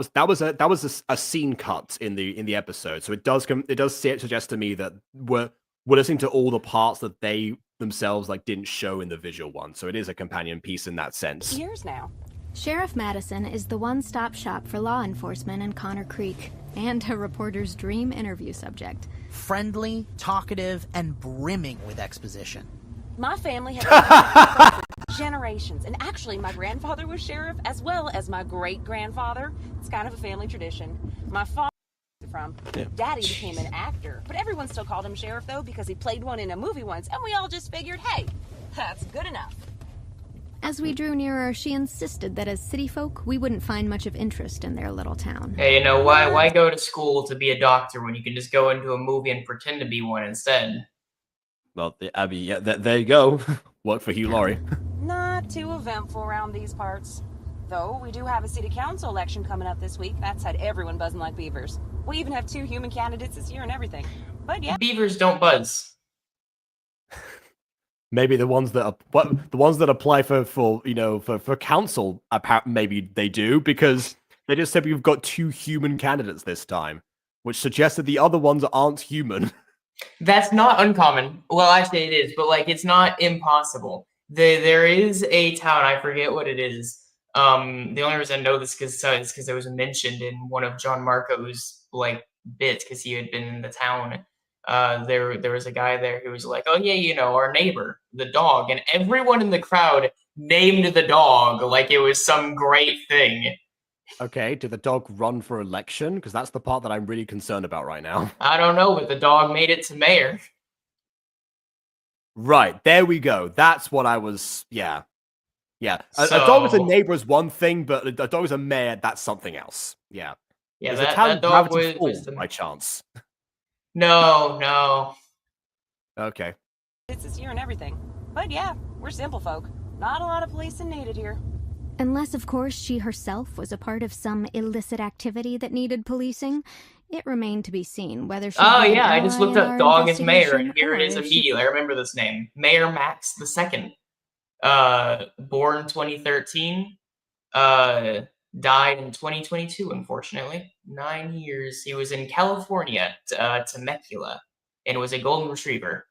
was a scene cut in the episode. So it does suggest to me that we're listening to all the parts that they themselves like didn't show in the visual one. So it is a companion piece in that sense. Years now. Sheriff Madison is the one-stop shop for law enforcement in Connor Creek, and a reporter's dream interview subject. Friendly, talkative, and brimming with exposition. My family has been for generations, and actually my grandfather was sheriff as well as my great-grandfather. It's kind of a family tradition. My father from Daddy became an actor, but everyone still called him sheriff though because he played one in a movie once, and we all just figured, hey, that's good enough. As we drew nearer, she insisted that as city folk, we wouldn't find much of interest in their little town. Hey, why go to school to be a doctor when you can just go into a movie and pretend to be one instead? Well, Abby, yeah, there you go. Work for Hugh Laurie. Not too eventful around these parts. Though, we do have a city council election coming up this week. That's had everyone buzzing like beavers. We even have 2 human candidates this year and everything. But yeah. Beavers don't buzz. Maybe the ones that apply for council, maybe they do, because they just said we've got 2 human candidates this time, which suggests that the other ones aren't human. That's not uncommon. Well, actually it is, but like it's not impossible. There is a town, I forget what it is. The only reason I know this is because it was mentioned in one of John Marco's like bits, because he had been in the town. There was a guy there who was like, oh yeah, our neighbor, the dog, and everyone in the crowd named the dog like it was some great thing. Okay, did the dog run for election? Because that's the part that I'm really concerned about right now. I don't know, but the dog made it to mayor. Right, there we go. That's what I was, yeah. Yeah, a dog as a neighbor is one thing, but a dog as a mayor, that's something else. Yeah. Yeah, Is that dog was by chance? No. Okay. It's this year and everything. But yeah, we're simple folk. Not a lot of policing needed here. Unless, of course, she herself was a part of some illicit activity that needed policing. It remained to be seen whether she... Oh yeah, I just looked up dog as mayor, and here it is immediately. I remember this name. Mayor Max II. Born 2013. Died in 2022, unfortunately. 9 years. He was in California, Temecula, and was a golden retriever.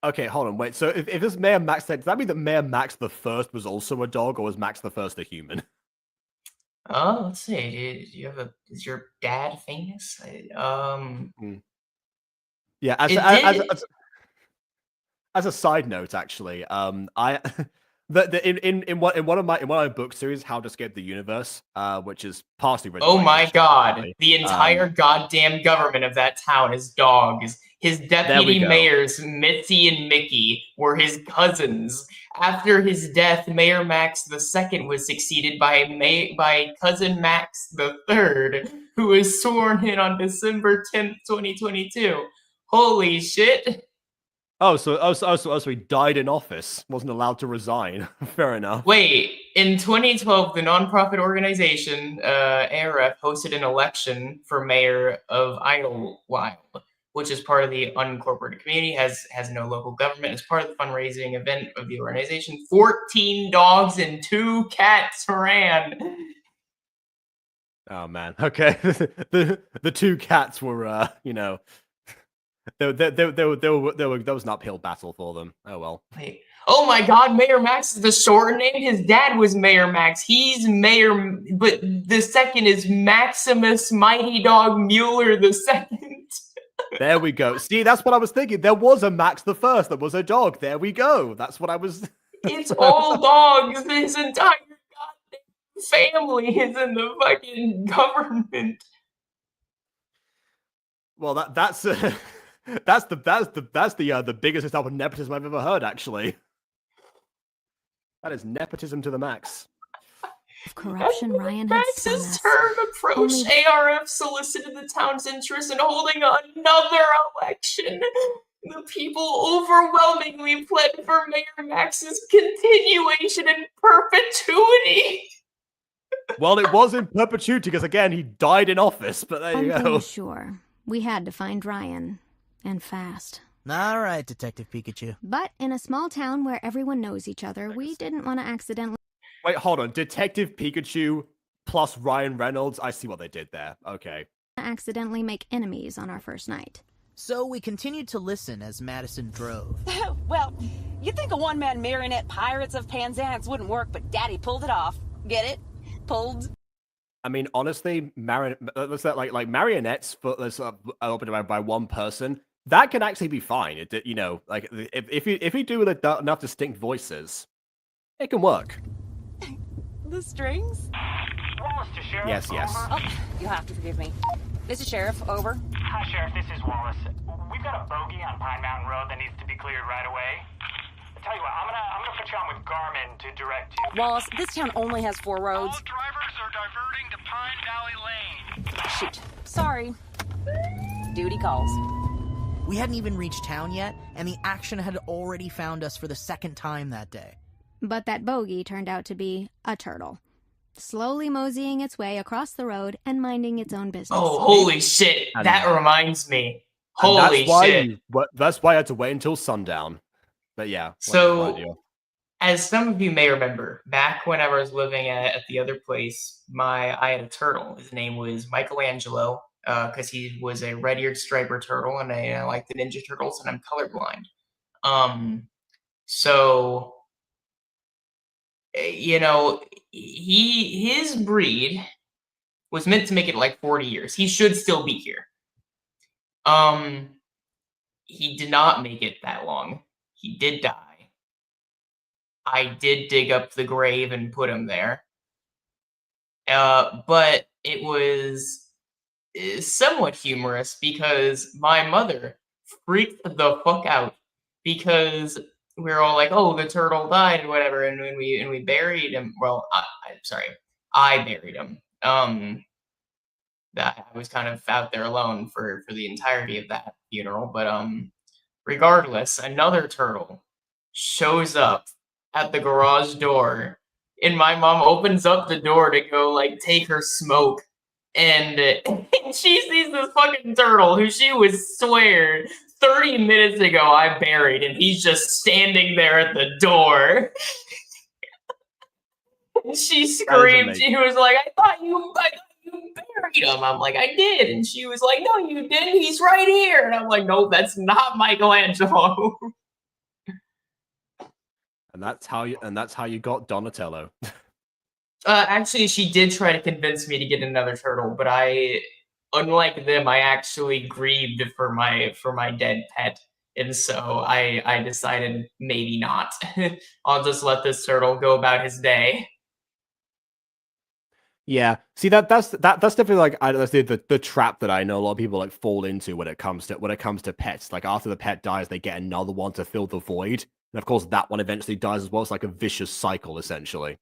Okay, hold on, wait. So if this Mayor Max, does that mean that Mayor Max the First was also a dog, or was Max the First a human? Let's see. Do you have is your dad famous? Yeah, as a side note, actually, I in one of my book series, How to Escape the Universe, which is partially written. Oh by my Christian, god! actually. The entire goddamn government of that town is dogs. His deputy go. mayors, Mitzi and Mickey, were his cousins. After his death, Mayor Max II was succeeded by cousin Max III, who was sworn in on December 10th, 2022. Holy shit! So he died in office, wasn't allowed to resign. Fair enough. Wait, in 2012, the nonprofit organization ARF hosted an election for mayor of Idlewild, which is part of the unincorporated community, has no local government. As part of the fundraising event of the organization, 14 dogs and 2 cats ran. Oh man. Okay. the 2 cats were there was an uphill battle for them. Oh well. Wait. Oh my god, Mayor Max is the short name. His dad was Mayor Max. He's Mayor, but the second is Maximus Mighty Dog Mueller the second. There we go. See, that's what I was thinking. There was a Max the First that was a dog. There we go. That's what I was. It's all dogs. His entire goddamn family is in the fucking government. Well, that's the biggest example of nepotism I've ever heard. Actually, that is nepotism to the max. Of corruption, Ryan had spun Max's us. turn approached. ARF solicited the town's interest in holding another election. The people overwhelmingly pled for Mayor Max's continuation in perpetuity. Well, it was in perpetuity because again he died in office. But there you One thing go. is sure, we had to find Ryan, and fast. All right, Detective Pikachu. But in a small town where everyone knows each other, we didn't want to accidentally. Wait, hold on. Detective Pikachu plus Ryan Reynolds. I see what they did there. Okay. Accidentally make enemies on our first night. So we continued to listen as Madison drove. Well, you'd think a one-man marionette Pirates of Penzance wouldn't work, but Daddy pulled it off. Get it? Pulled. I mean, honestly, like marionettes, but opened by one person. That can actually be fine. Like if you do enough distinct voices, it can work. The strings? Wallace to Sheriff. Yes. Oh, you'll have to forgive me. This is Sheriff. Over. Hi, Sheriff. This is Wallace. We've got a bogey on Pine Mountain Road that needs to be cleared right away. I tell you what, I'm gonna put you on with Garmin to direct you. Wallace, this town only has 4 roads. All drivers are diverting to Pine Valley Lane. Shoot. Sorry. Duty calls. We hadn't even reached town yet, and the action had already found us for the second time that day. But that bogey turned out to be a turtle, slowly moseying its way across the road and minding its own business. Oh, holy shit. That reminds me. Holy shit. That's why I had to wait until sundown. But yeah. So, as some of you may remember, back when I was living at the other place, I had a turtle. His name was Michelangelo, because he was a red-eared striper turtle, and I like the Ninja Turtles, and I'm colorblind. So, his breed was meant to make it like 40 years. He should still be here. He did not make it that long. He did die. I did dig up the grave and put him there. But it was somewhat humorous because my mother freaked the fuck out because we were all like, "Oh, the turtle died," and whatever. And when we buried him, well, I buried him. That I was kind of out there alone for the entirety of that funeral. But regardless, another turtle shows up at the garage door, and my mom opens up the door to go like take her smoke, and she sees this fucking turtle who she was swear 30 minutes ago I buried, and he's just standing there at the door. She screamed. She was like, I thought you buried him. I'm like, I did. And she was like, no, you didn't. He's right here. And I'm like, no, that's not Michelangelo. that's how you got Donatello. Actually, she did try to convince me to get another turtle, but unlike them, I actually grieved for my dead pet, and so I decided maybe not. I'll just let this turtle go about his day. Yeah, see that's definitely like that's the trap that I know a lot of people like fall into when it comes to pets. Like after the pet dies, they get another one to fill the void, and of course that one eventually dies as well. It's like a vicious cycle essentially.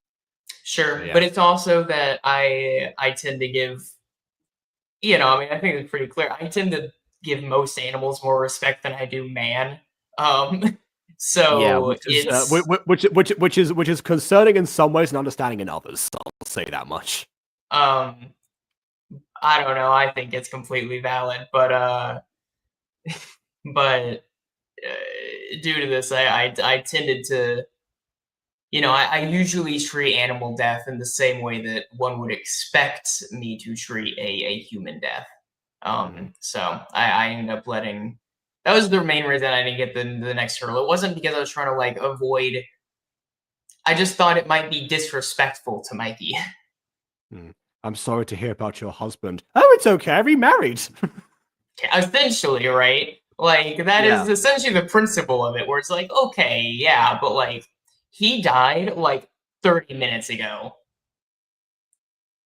Sure, Yeah. but it's also that I tend to give, I mean, I think it's pretty clear. I tend to give most animals more respect than I do man. So yeah, which is concerning in some ways and understanding in others. I'll say that much. I don't know. I think it's completely valid, but due to this, I tended to, I usually treat animal death in the same way that one would expect me to treat a human death. So I ended up letting. That was the main reason I didn't get the next turtle. It wasn't because I was trying to like avoid. I just thought it might be disrespectful to Mikey. I'm sorry to hear about your husband. Oh, it's okay. I remarried. Essentially, right? Like that is essentially the principle of it, where it's like, okay, yeah, but like he died like 30 minutes ago.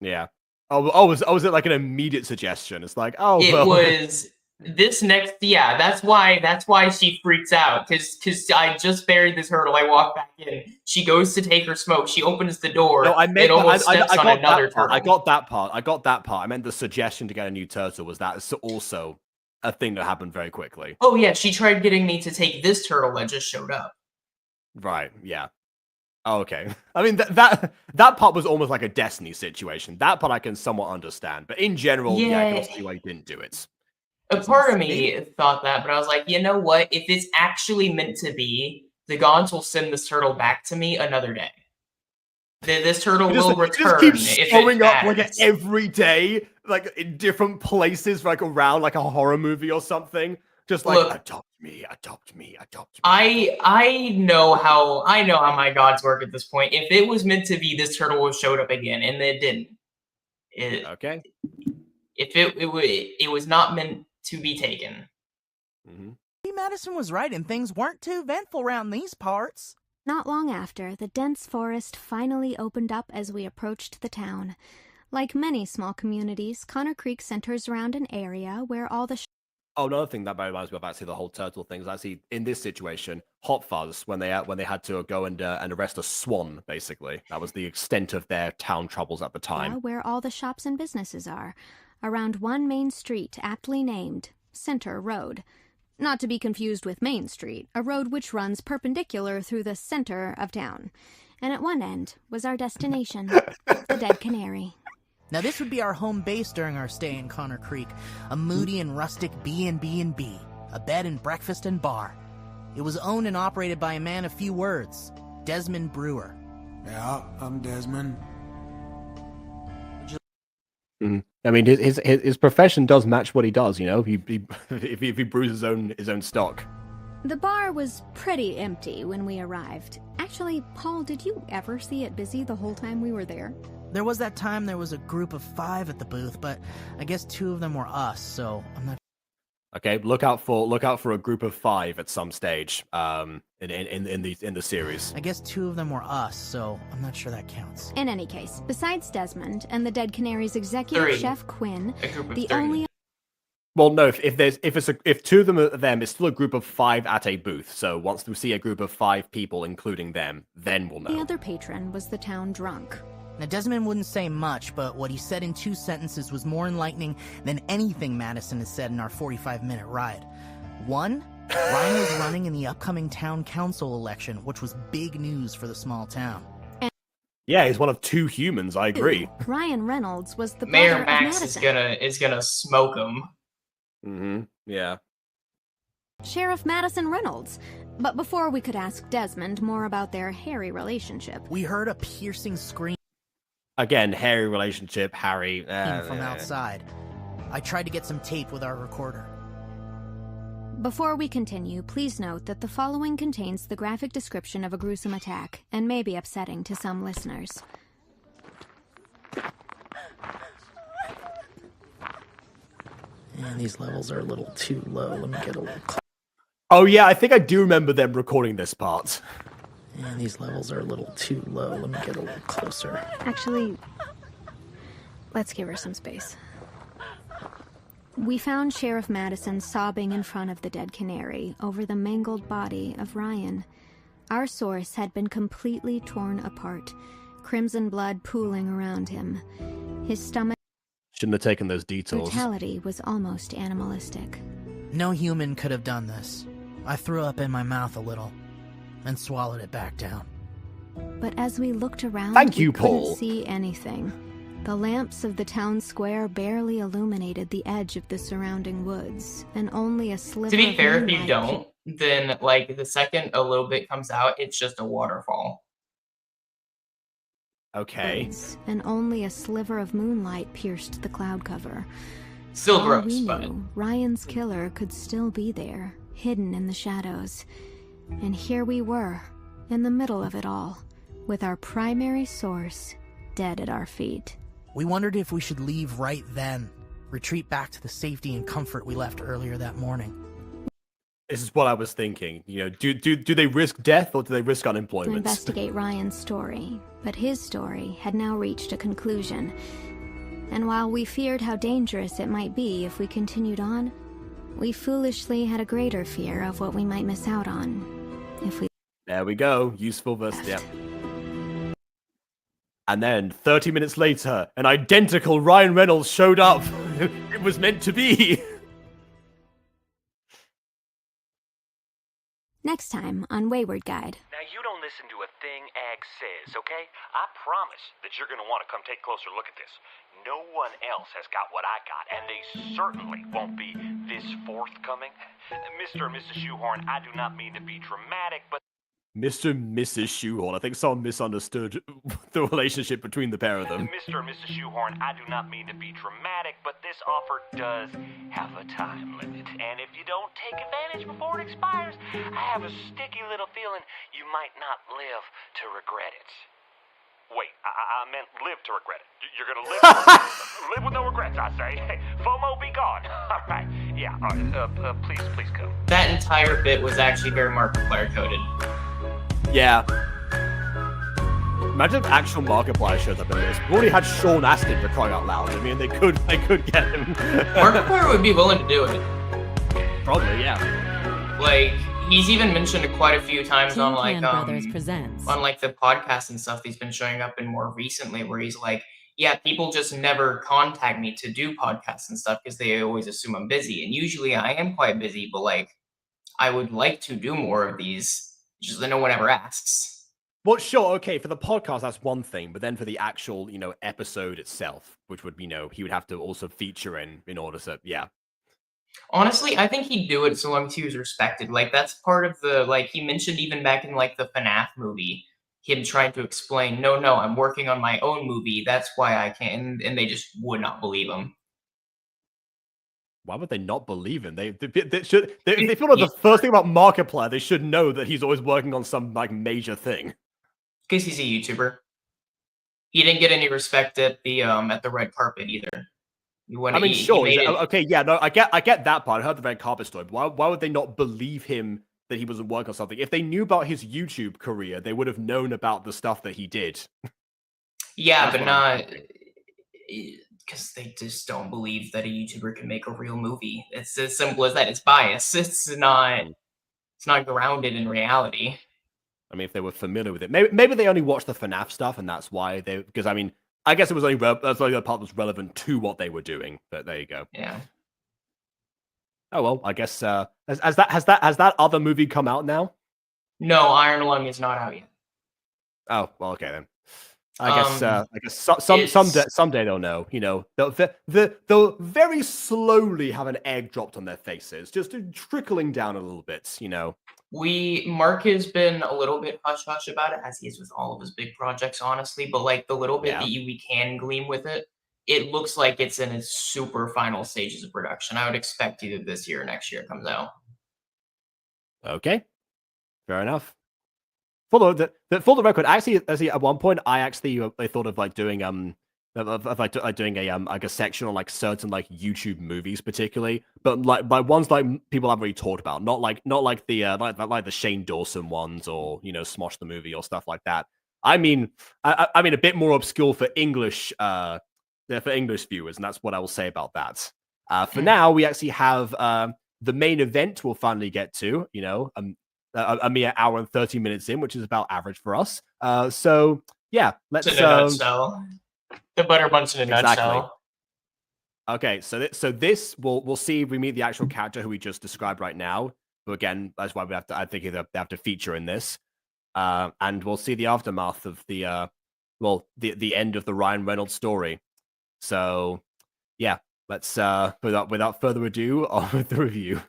Yeah. Was it like an immediate suggestion? It's like, it was this next. Yeah, that's why she freaks out because I just buried this turtle. I walk back in. She goes to take her smoke. She opens the door. No, it almost steps on another turtle. I got that part. I meant the suggestion to get a new turtle was that also a thing that happened very quickly. Oh yeah, she tried getting me to take this turtle that just showed up. Right. Yeah. Oh, okay. I mean that part was almost like a Destiny situation. That part I can somewhat understand, but in general, I can also see why you didn't do it. A part of me thought that, but I was like, you know what? If it's actually meant to be, the gods will send this turtle back to me another day. This turtle will return. It just keeps showing up matters. like every day, like in different places, like around like a horror movie or something. Just like adopt me. I know how my gods work at this point. If it was meant to be, this turtle would have showed up again, and it didn't. Okay. If it was not meant to be taken. Madison was right, and things weren't too eventful around these parts. Not long after, the dense forest finally opened up as we approached the town. Like many small communities, Connor Creek centers around an area where all the another thing that reminds me of actually the whole turtle thing is actually in this situation, Hot Fuzz when they had to go and arrest a swan, basically that was the extent of their town troubles at the time. Where all the shops and businesses are, around one main street aptly named Center Road. Not to be confused with Main Street, a road which runs perpendicular through the center of town. And at one end was our destination, the Dead Canary. Now this would be our home base during our stay in Connor Creek, a moody and rustic B&B, a bed and breakfast and bar. It was owned and operated by a man of few words, Desmond Brewer. Yeah, I'm Desmond. I mean, his profession does match what he does. If he brews his own stock. The bar was pretty empty when we arrived. Actually, Paul, did you ever see it busy the whole time we were there? There was that time there was a group of 5 at the booth, but I guess 2 of them were us, so I'm not. Okay, look out for a group of 5 at some stage. In the series. I guess 2 of them were us, so I'm not sure that counts. In any case, besides Desmond and the Dead Canary's executive chef Quinn, the only. Well, no. If 2 of them are them, it's still a group of 5 at a booth. So once we see a group of 5 people, including them, then we'll know. The other patron was the town drunk. Now, Desmond wouldn't say much, but what he said in 2 sentences was more enlightening than anything Madison has said in our 45-minute ride. 1, Ryan was running in the upcoming town council election, which was big news for the small town. Yeah, he's one of 2 humans, I agree. Ryan Reynolds was the Mayor brother Max of Madison. is gonna smoke him. Yeah. Sheriff Madison Reynolds. But before we could ask Desmond more about their hairy relationship, we heard a piercing scream. Again, hairy relationship, Harry. From outside. I tried to get some tape with our recorder. Before we continue, please note that the following contains the graphic description of a gruesome attack and may be upsetting to some listeners. And these levels are a little too low. Let me get a little closer. Oh yeah, I think I do remember them recording this part. And these levels are a little too low. Let me get a little closer. Actually, let's give her some space. We found Sheriff Madison sobbing in front of the dead canary over the mangled body of Ryan. Our source had been completely torn apart, crimson blood pooling around him. His stomach Shouldn't have taken those detours. brutality was almost animalistic. No human could have done this. I threw up in my mouth a little and swallowed it back down. But as we looked around, Thank you, we couldn't Paul. see anything. The lamps of the town square barely illuminated the edge of the surrounding woods, and only a sliver To be of fair, if you moonlight don't, then like the second a little bit comes out, it's just a waterfall. Okay. woods, and only a sliver of moonlight pierced the cloud cover. Still For all gross, we but knew, Ryan's killer could still be there, hidden in the shadows. And here we were, in the middle of it all, with our primary source dead at our feet. We wondered if we should leave right then, retreat back to the safety and comfort we left earlier that morning. This is what I was thinking. You know, do they risk death or do they risk To unemployment? investigate Ryan's story, but his story had now reached a conclusion. And while we feared how dangerous it might be if we continued on, we foolishly had a greater fear of what we might miss out on if we... There we go. Useful verse. Yeah. And then 30 minutes later, an identical Ryan Reynolds showed up. It was meant to be. Next time on Wayward Guide. Now, you don't listen to a thing Ag says, okay? I promise that you're going to want to come take a closer look at this. No one else has got what I got, and they certainly won't be this forthcoming. Mr. and Mrs. Shoe-Horn, I do not mean to be dramatic, but... Mr. and Mrs. Shoe-Horn. I think someone misunderstood the relationship between the pair of them. Mr. and Mrs. Shoe-Horn, I do not mean to be dramatic, but this offer does have a time limit. And if you don't take advantage before it expires, I have a sticky little feeling you might not live to regret it. Wait, I meant live to regret it. You're gonna live to regret it. Live with no regrets, I say. FOMO be gone. All right. Yeah, all right. Please come. that entire bit was actually very Markiplier coded. Yeah. Imagine if actual Markiplier shows up in this. We already had Sean Astin for crying out loud. I mean, they could get him. Markiplier would be willing to do it. Probably, yeah. Like, he's even mentioned it quite a few times on like TinCanBros presents. on like the podcast and stuff he's been showing up in more recently, where he's like, yeah, people just never contact me to do podcasts and stuff because they always assume I'm busy. And usually I am quite busy, but like, I would like to do more of these, just that no one ever asks. Well, sure, okay, for the podcast, that's one thing, but then for the actual, episode itself, which would, he would have to also feature in order to, yeah. Honestly, I think he'd do it so long as he was respected. Like, that's part of the, like, he mentioned even back in, like, the FNAF movie, him trying to explain, no, I'm working on my own movie, that's why I can't, and they just would not believe him. Why would they not believe him? They should. They feel like the first thing about Markiplier, they should know that he's always working on some like major thing. Because he's a YouTuber. He didn't get any respect at the red carpet either. Sure. Okay, yeah, no, I get that part. I heard the red carpet story. But why would they not believe him that he wasn't working on something? If they knew about his YouTube career, they would have known about the stuff that he did. Yeah, but not because they just don't believe that a YouTuber can make a real movie. It's as simple as that. It's bias. It's not grounded in reality. I mean, if they were familiar with it, maybe they only watched the FNAF stuff, and that's why they. Because I mean, I guess it was only that's only the part that was relevant to what they were doing. But there you go. Yeah. Oh well, I guess has that other movie come out now? No, Iron Lung is not out yet. Oh well, okay then. I guess someday they'll know. They'll very slowly have an egg dropped on their faces, just trickling down a little bit. Mark has been a little bit hush hush about it, as he is with all of his big projects, honestly. But like the little bit that we can glean with it, it looks like it's in its super final stages of production. I would expect either this year or next year it comes out. Okay, fair enough. For the record, actually, at one point, I thought of like doing doing a section on like certain like YouTube movies, particularly, but like by ones like people haven't really talked about, not like the like the Shane Dawson ones or Smosh the movie or stuff like that. I mean, I mean a bit more obscure for English viewers, and that's what I will say about that. For now, we actually have the main event we'll finally get to. A mere hour and 30 minutes in, which is about average for us. So yeah, let's. In a nutshell. The Butter Bunch in a nutshell. Okay, so this we'll see if we meet the actual character who we just described right now. Who again, that's why we have to. I think they have to feature in this, and we'll see the aftermath of the end of the Ryan Reynolds story. So yeah, let's without further ado, on with the review.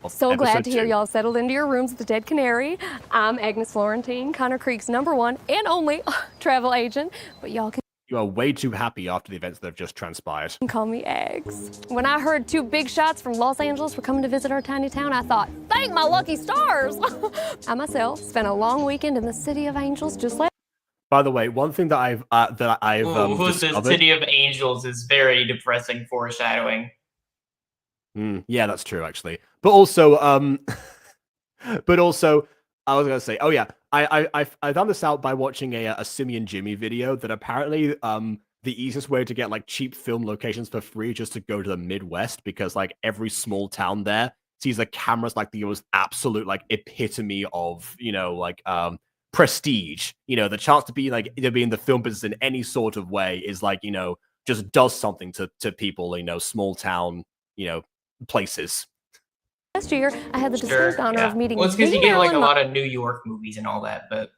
So glad to hear y'all settled into your rooms at the Dead Canary. I'm Agnes Florentine, Connor Creek's #1 and only travel agent, but y'all can You are way too happy after the events that have just transpired. call me Eggs. When I heard 2 big shots from Los Angeles were coming to visit our tiny town, I thought, thank my lucky stars. I myself spent a long weekend in the City of Angels just like. By the way, one thing that I've The City of Angels is very depressing foreshadowing. Yeah, that's true actually. But also, I was gonna say, oh yeah, I found this out by watching a Simeon Jimmy video that apparently the easiest way to get like cheap film locations for free is just to go to the Midwest, because like every small town there sees the cameras like the most absolute like epitome of prestige. The chance to be like either be in the film business in any sort of way is like just does something to people. Small town places. Last year, I had the distinct honor of meeting. Well, it's because you get like a lot of New York movies and all that, but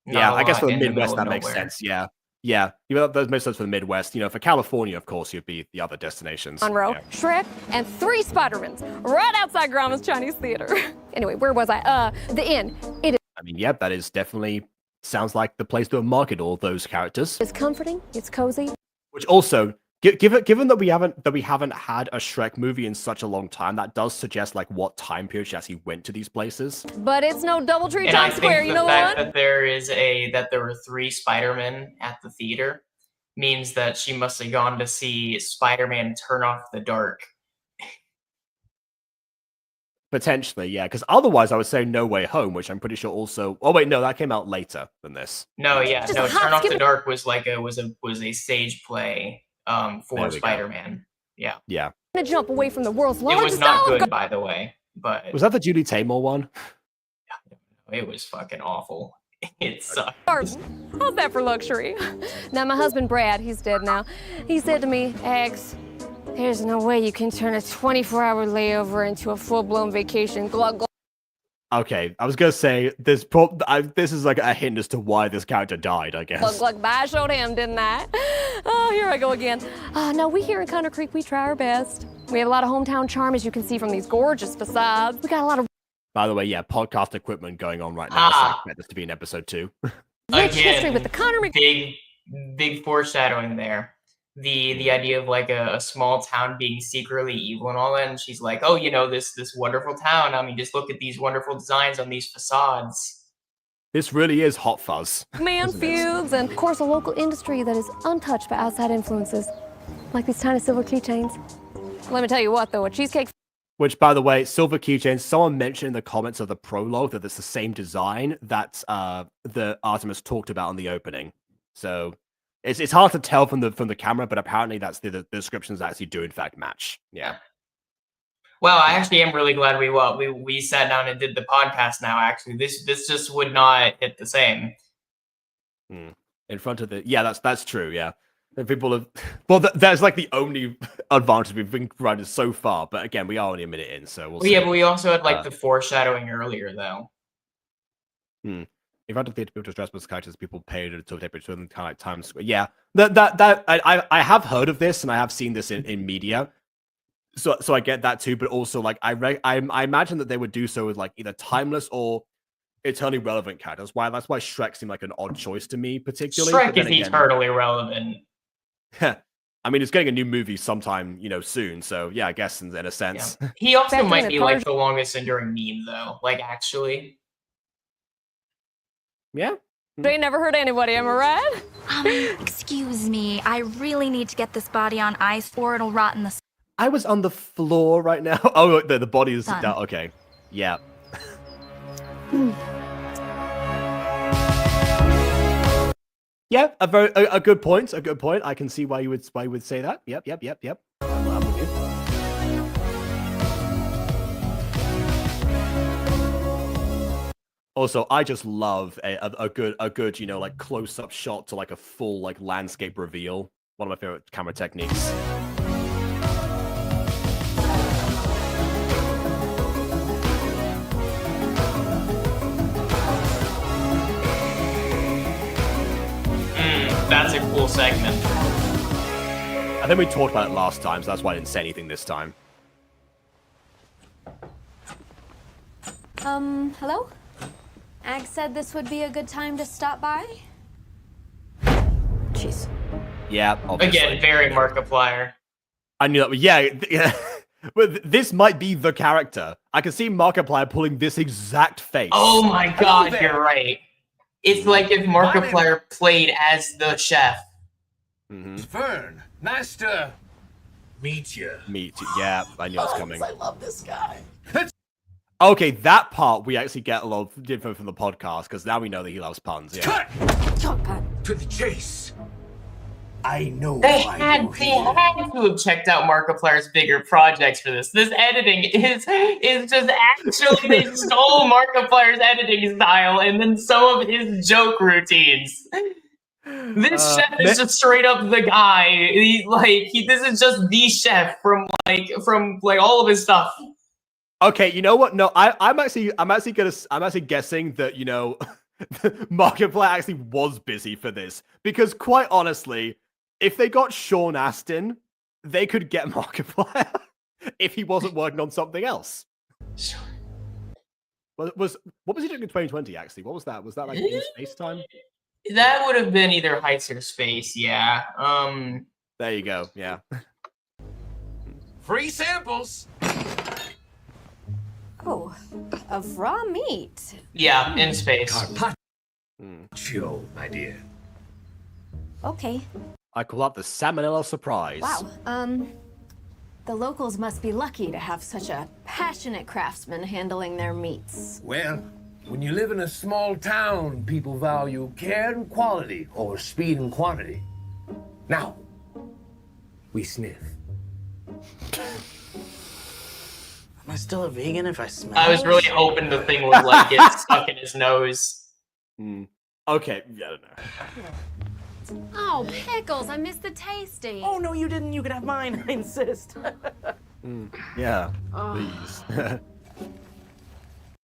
yeah, I guess for the Midwest that makes sense. Yeah, that makes sense for the Midwest. For California, of course, you'd be the other destinations. Monroe, yeah. Shrek, and 3 Spider-Mans right outside Grandma's Chinese Theater. Anyway, where was I? The Inn. It is. I mean, yeah, that is definitely sounds like the place to market all those characters. It's comforting. It's cozy. Which also, given that we haven't had a Shrek movie in such a long time, that does suggest like what time period she actually went to these places. But it's no DoubleTree And Times Square. You know the fact what? that there were 3 Spider-Men at the theater means that she must have gone to see Spider-Man Turn Off the Dark. Potentially, yeah, because otherwise I would say No Way Home, which I'm pretty sure also. Oh wait, no, that came out later than this. No, yeah, no. Turn Off the Dark was like was a stage play for Spider-Man. Yeah. Yeah. I'm gonna jump away from the world's It largest. was not good, by the way. But was that the Julie Taymor one? It was fucking awful. It sucked. How's that for luxury? Now my husband Brad, he's dead now. He said to me, Eggs, there's no way you can turn a 24-hour layover into a full-blown vacation. Glug, glug. Okay, I was gonna say this is like a hint as to why this character died, I guess. Glug, glug. I showed him, didn't I? Oh, here I go again. No, we here in Connor Creek, we try our best. We have a lot of hometown charm, as you can see from these gorgeous facades. We got a lot of. By the way, yeah, podcast equipment going on right now. So I expect this to be in episode 2. Rich history with the Connor big foreshadowing there. The idea of like a small town being secretly evil and all that, and she's like, oh, this wonderful town. I mean, just look at these wonderful designs on these facades. This really is Hot Fuzz. Man feuds, and of course a local industry that is untouched by outside influences, like these tiny silver keychains. Let me tell you what, though, a cheesecake. Which, by the way, silver keychains. Someone mentioned in the comments of the prologue that it's the same design that the Artemis talked about in the opening. So. It's hard to tell from the camera, but apparently that's the descriptions actually do in fact match. Yeah. Well, I actually am really glad we sat down and did the podcast now. Actually, this just would not hit the same. In front of that's true. Yeah, and people have that's like the only advantage we've been provided so far. But again, we are only a minute in, so we'll see. Yeah, but we also had like the foreshadowing earlier, though. In front of theater, people dressed as characters, people paid to take pictures of them, kind of like Times Square. Yeah, that I have heard of this and I have seen this in media, so I get that too. But also, like I imagine that they would do so with like either timeless or eternally relevant characters. That's why Shrek seemed like an odd choice to me, particularly. Shrek is eternally relevant. I I mean, it's getting a new movie sometime, soon. So yeah, I guess in a sense. Yeah. He also Back in might the be car- like the longest enduring meme, though. Like, actually. Yeah. I ain't never hurt anybody, am I right? Excuse me. I really need to get this body on ice or it'll rot in the sun. I was on the floor right now. Oh, the body is Done. down. Okay. Yeah. Yeah, a good point. A good point. I can see why you would say that. Yep. I'm with you. Also, I just love a good like close up shot to like a full like landscape reveal. One of my favorite camera techniques. That's a cool segment. I think we talked about it last time, so that's why I didn't say anything this time. Hello? Ag said this would be a good time to stop by? Jeez. Yeah, obviously. Again, very Markiplier. I knew that. Yeah. But this might be the character. I can see Markiplier pulling this exact face. Oh my god, you're right. It's like if Markiplier played as the chef. Fern, nice to meet you. Yeah, I knew it was coming. I love this guy. Okay, that part we actually get a lot of info from the podcast because now we know that he loves puns. Yeah. Cut! Oh, God. To the chase. I know They why had you're here. to have checked out Markiplier's bigger projects for this. This editing is just actually they stole Markiplier's editing style and then some of his joke routines. This chef is just straight up the guy. This is just the chef from all of his stuff. Okay, you know what? No, I'm actually guessing that Markiplier actually was busy for this because quite honestly, if they got Sean Astin, they could get Markiplier if he wasn't working on something else. Sure. What was he doing in 2020? Actually, what was that? Was that like in space time? That would have been either Heights or Space. Yeah. There you go. Yeah. Free samples. Oh, of raw meat. Yeah, in space. Carpaccio, my dear. Okay. I call that the Salmonella surprise. Wow. The locals must be lucky to have such a passionate craftsman handling their meats. Well, when you live in a small town, people value care and quality over speed and quantity. Now, we sniff. Am I still a vegan if I smell? I was really hoping the thing would get stuck in his nose. Okay, yeah, I don't know. Oh, pickles! I missed the tasty. Oh no, you didn't. You could have mine. I insist. Yeah, please.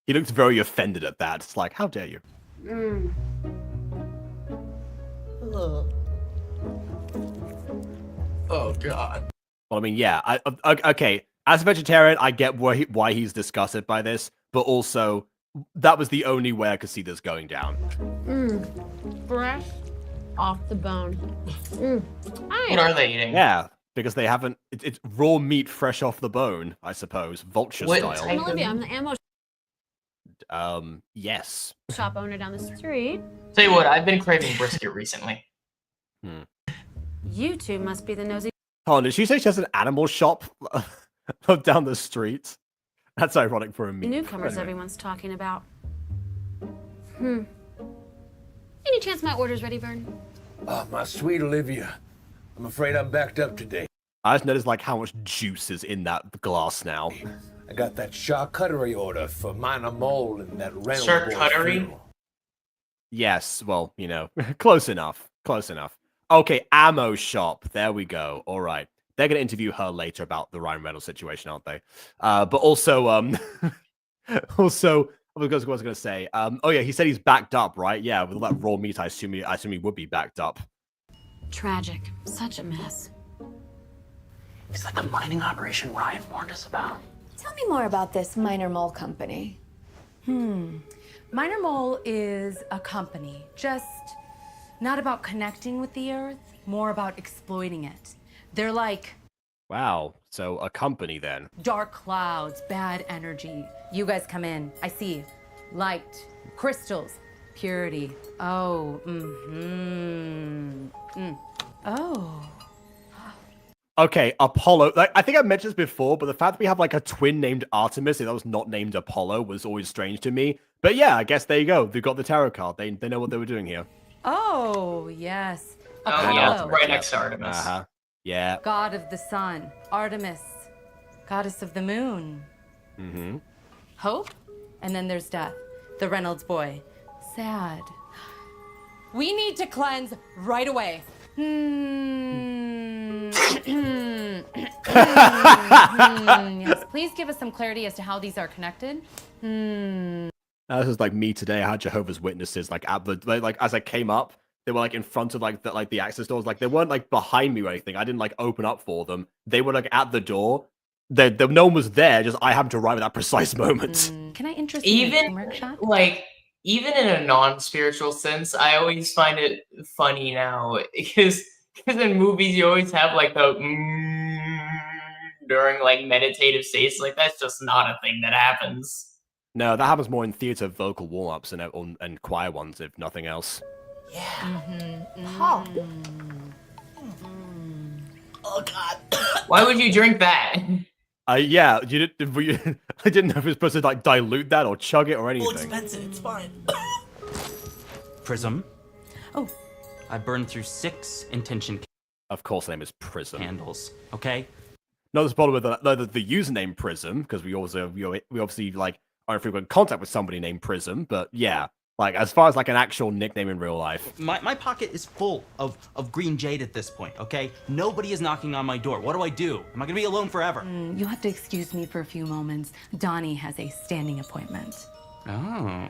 He looks very offended at that. It's like, how dare you? Oh God. Well, I mean, yeah. Okay. As a vegetarian, I get why he's disgusted by this, but also that was the only way I could see this going down. Fresh off the bone. What are they eating? Yeah, because they haven't. It's raw meat fresh off the bone, I suppose, vulture What style. I'm Olivia. I'm the ammo Yes. shop owner down the street. Tell you what, I've been craving brisket recently. You two must be the nosy. Oh, did she say she has an animal shop down the street? That's ironic for a meat. newcomers Anyway. everyone's talking about. Any chance my order's ready, Vern? Oh, my sweet Olivia. I'm afraid I'm backed up today. I just noticed like how much juice is in that glass now. I got that charcuterie order for Minor Mole and that Reynolds. Charcuterie? Yes, well, close enough. Close enough. Okay, ammo shop. There we go. All right. They're going to interview her later about the Ryan Reynolds situation, aren't they? But also, what was I going to say? Oh yeah, he said he's backed up, right? Yeah, with all that raw meat, I assume he would be backed up. Tragic. Such a mess. Is that the mining operation Ryan warned us about? Tell me more about this Minor Mole company. Minor Mole is a company, just not about connecting with the earth, more about exploiting it. They're like Wow. So a company then. dark clouds, bad energy. You guys come in. I see light, crystals, purity. Oh, Oh. Okay, Apollo. Like, I think I mentioned this before, but the fact that we have like a twin named Artemis and that was not named Apollo was always strange to me. But yeah, I guess there you go. They've got the tarot card. They know what they were doing here. Oh, yes. Oh, Apollo. yeah, right next to Artemis. Uh-huh. Yeah. God of the sun. Artemis. Goddess of the moon. Mm-hmm. Hope. And then there's death. The Reynolds boy. Sad. We need to cleanse right away. Yes, please give us some clarity as to how these are connected. This is like me today. I had Jehovah's Witnesses like at the like as I came up, they were like in front of the access doors. Like they weren't like behind me or anything. I didn't like open up for them. They were like at the door. No one was there. Just I happened to arrive at that precise moment. Can I interest you in a Even turmeric shot? like even in a non-spiritual sense, I always find it funny now because in movies you always have like the during like meditative states. Like that's just not a thing that happens. No, that happens more in theater vocal warm-ups and choir ones, if nothing else. Paul. Oh God! Why would you drink that? Yeah, I didn't know if it was supposed to like dilute that or chug it or anything. Well, expensive. It's fine. Prism. Oh. I burned through 6 intention Of course, the name is Prism. candles. Okay. No, there's a problem with the username Prism because we obviously like are in frequent contact with somebody named Prism. But yeah, like as far as like an actual nickname in real life, My pocket is full of green jade at this point. Okay. Nobody is knocking on my door. What do? Am I gonna be alone forever? You have to excuse me for a few moments. Donnie has a standing appointment. Oh.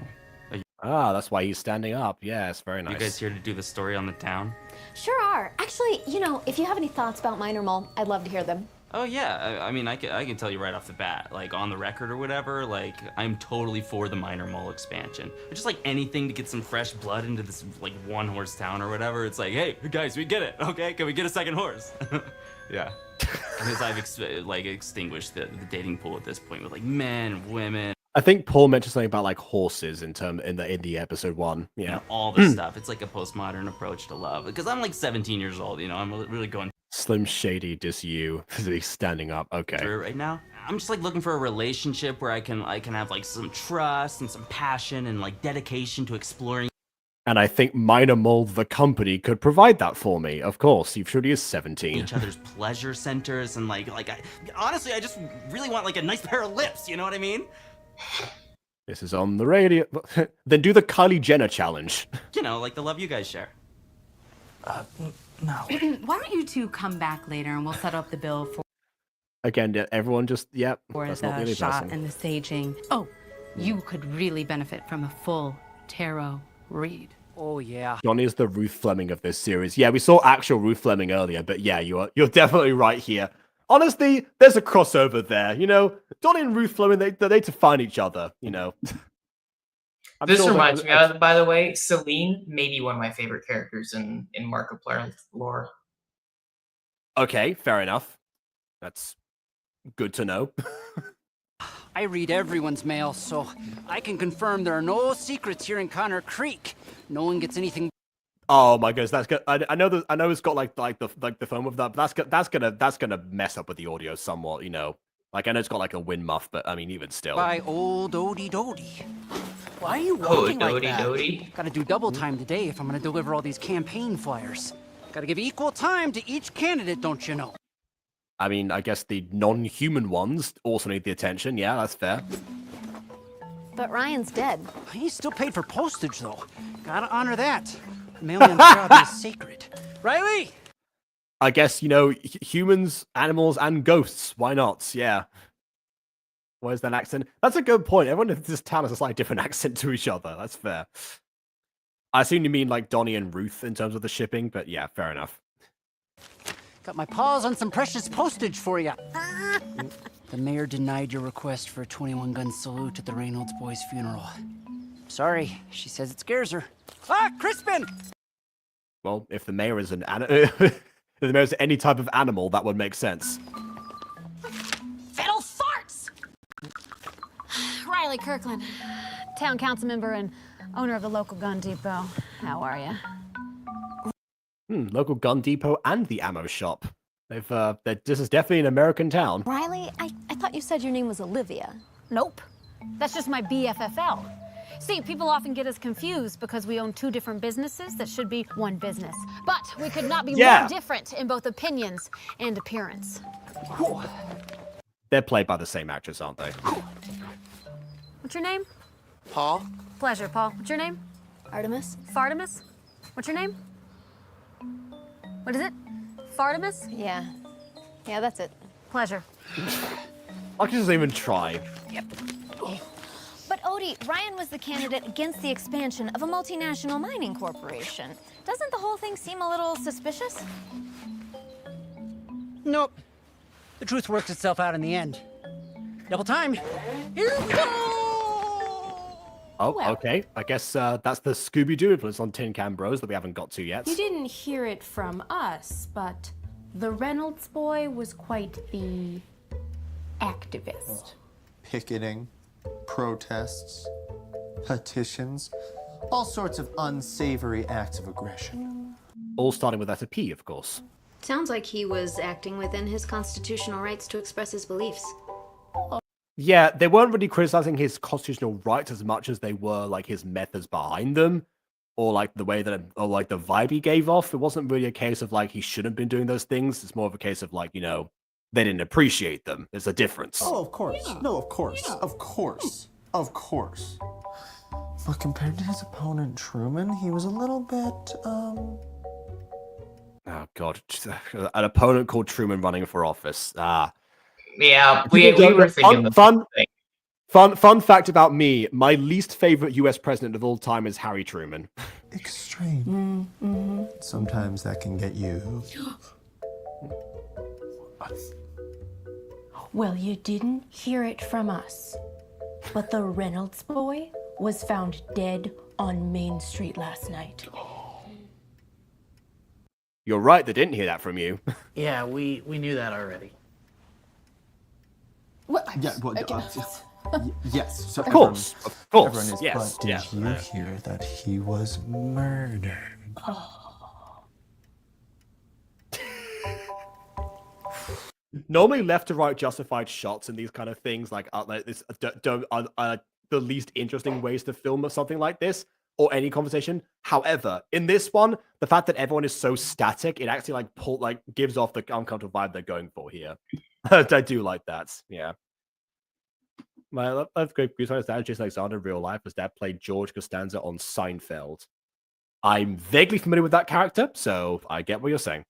that's why he's standing up. Yes, very nice. You guys here to do the story on the town? Sure are. Actually, if you have any thoughts about Minor Mole, I'd love to hear them. Oh yeah, I mean, I can tell you right off the bat, like on the record or whatever, like I'm totally for the Minor Mole expansion. Or just like anything to get some fresh blood into this like one horse town or whatever. It's like, hey guys, we get it, okay? Can we get a second horse? Yeah, because I've extinguished the dating pool at this point with like men, women. I think Paul mentioned something about like horses in the episode 1. Yeah, You know, all this stuff. It's like a postmodern approach to love. Because I'm like 17 years old, I'm really going Slim Shady dis you. He's standing up. Okay. through it right now. I'm just like looking for a relationship where I can have like some trust and some passion and like dedication to exploring And I think Minor Mole, the company, could provide that for me. Of course, he truly is 17. each other's pleasure centers and honestly, I just really want like a nice pair of lips. You know what I mean? This is on the radio. Then do the Kylie Jenner challenge. Like the love you guys share. No. Why don't you two come back later and we'll set up the bill for Again, everyone just, yep. the That's not the only shot person. and the saging. Oh, you could really benefit from a full tarot read. Oh yeah. Johnny is the Ruth Fleming of this series. Yeah, we saw actual Ruth Fleming earlier, but yeah, you're definitely right here. Honestly, there's a crossover there. Johnny and Ruth Fleming, they to find each other. I'm This sure reminds me, by the way, Celine may be one of my favorite characters in Markiplier lore. Okay, fair enough. That's good to know. I read everyone's mail, so I can confirm there are no secrets here in Connor Creek. No one gets anything. Oh my goodness, that's good. I know it's got like the phone with that, but that's gonna mess up with the audio somewhat. Like I know it's got like a wind muff, but I mean even still. By old Odie Dodie. Why are you walking like that? Gotta do double time today if I'm gonna deliver all these campaign flyers. Gotta give equal time to each candidate, don't you know? I mean, I guess the non-human ones also need the attention. Yeah, that's fair. But Ryan's dead. He's still paid for postage, though. Gotta honor that. Mailman's job is sacred. Riley! I guess, humans, animals, and ghosts. Why not? Yeah. Where's that accent? That's a good point. Everyone in this town has a slightly different accent to each other. That's fair. I assume you mean like Donnie and Ruth in terms of the shipping, but yeah, fair enough. Got my paws on some precious postage for you. The mayor denied your request for a 21-gun salute at the Reynolds boys' funeral. Sorry, she says it scares her. Ah, Crispin! Well, if the mayor is If there's any type of animal, that would make sense. Fiddle farts! Riley Kirkland, town council member and owner of the local gun depot. How are you? Local gun depot and the ammo shop. This is definitely an American town. Riley, I thought you said your name was Olivia. Nope. That's just my BFFL. See, people often get us confused because we own two different businesses that should be one business. But we could not be more different in both opinions and appearance. They're played by the same actress, aren't they? What's your name? Paul? Pleasure, Paul. What's your name? Artemis. Fartimus? What's your name? What is it? Fartimus? Yeah. Yeah, that's it. Pleasure. I can just even try. Yep. But Odie, Ryan was the candidate against the expansion of a multinational mining corporation. Doesn't the whole thing seem a little suspicious? Nope. The truth works itself out in the end. Double time. Here we go! Oh, okay. I guess that's the Scooby-Doo influence on TinCanBros that we haven't got to yet. You didn't hear it from us, but the Reynolds boy was quite the activist. Picketing, protests, petitions, all sorts of unsavory acts of aggression. All starting with letter P, of course. Sounds like he was acting within his constitutional rights to express his beliefs. Yeah, they weren't really criticizing his constitutional rights as much as they were like his methods behind them, or like the way that, or like the vibe he gave off. It wasn't really a case of like he shouldn't have been doing those things. It's more of a case of like, you know, they didn't appreciate them. There's a difference. Oh, of course. Yeah. No, of course. Yeah. Of course. Of course. But compared to his opponent Truman, he was a little bit, Oh god, an opponent called Truman running for office. Yeah, we were thinking fun fact about me: my least favorite U.S. president of all time is Harry Truman. Extreme. Mm-hmm. Sometimes that can get you. Well, you didn't hear it from us, but the Reynolds boy was found dead on Main Street last night. You're right, they didn't hear that from you. Yeah, we knew that already. What? Yeah, well, yes. So of course. Everyone is, yes. But did you hear that he was murdered? Normally, left to right justified shots and these kind of things like this don't the least interesting ways to film something like this or any conversation. However, in this one, the fact that everyone is so static, it actually gives off the uncomfortable vibe they're going for here. I do like that. Yeah. I've great goosebumps. Dad, Jason Alexander, in real life, his dad played George Costanza on Seinfeld. I'm vaguely familiar with that character, so I get what you're saying.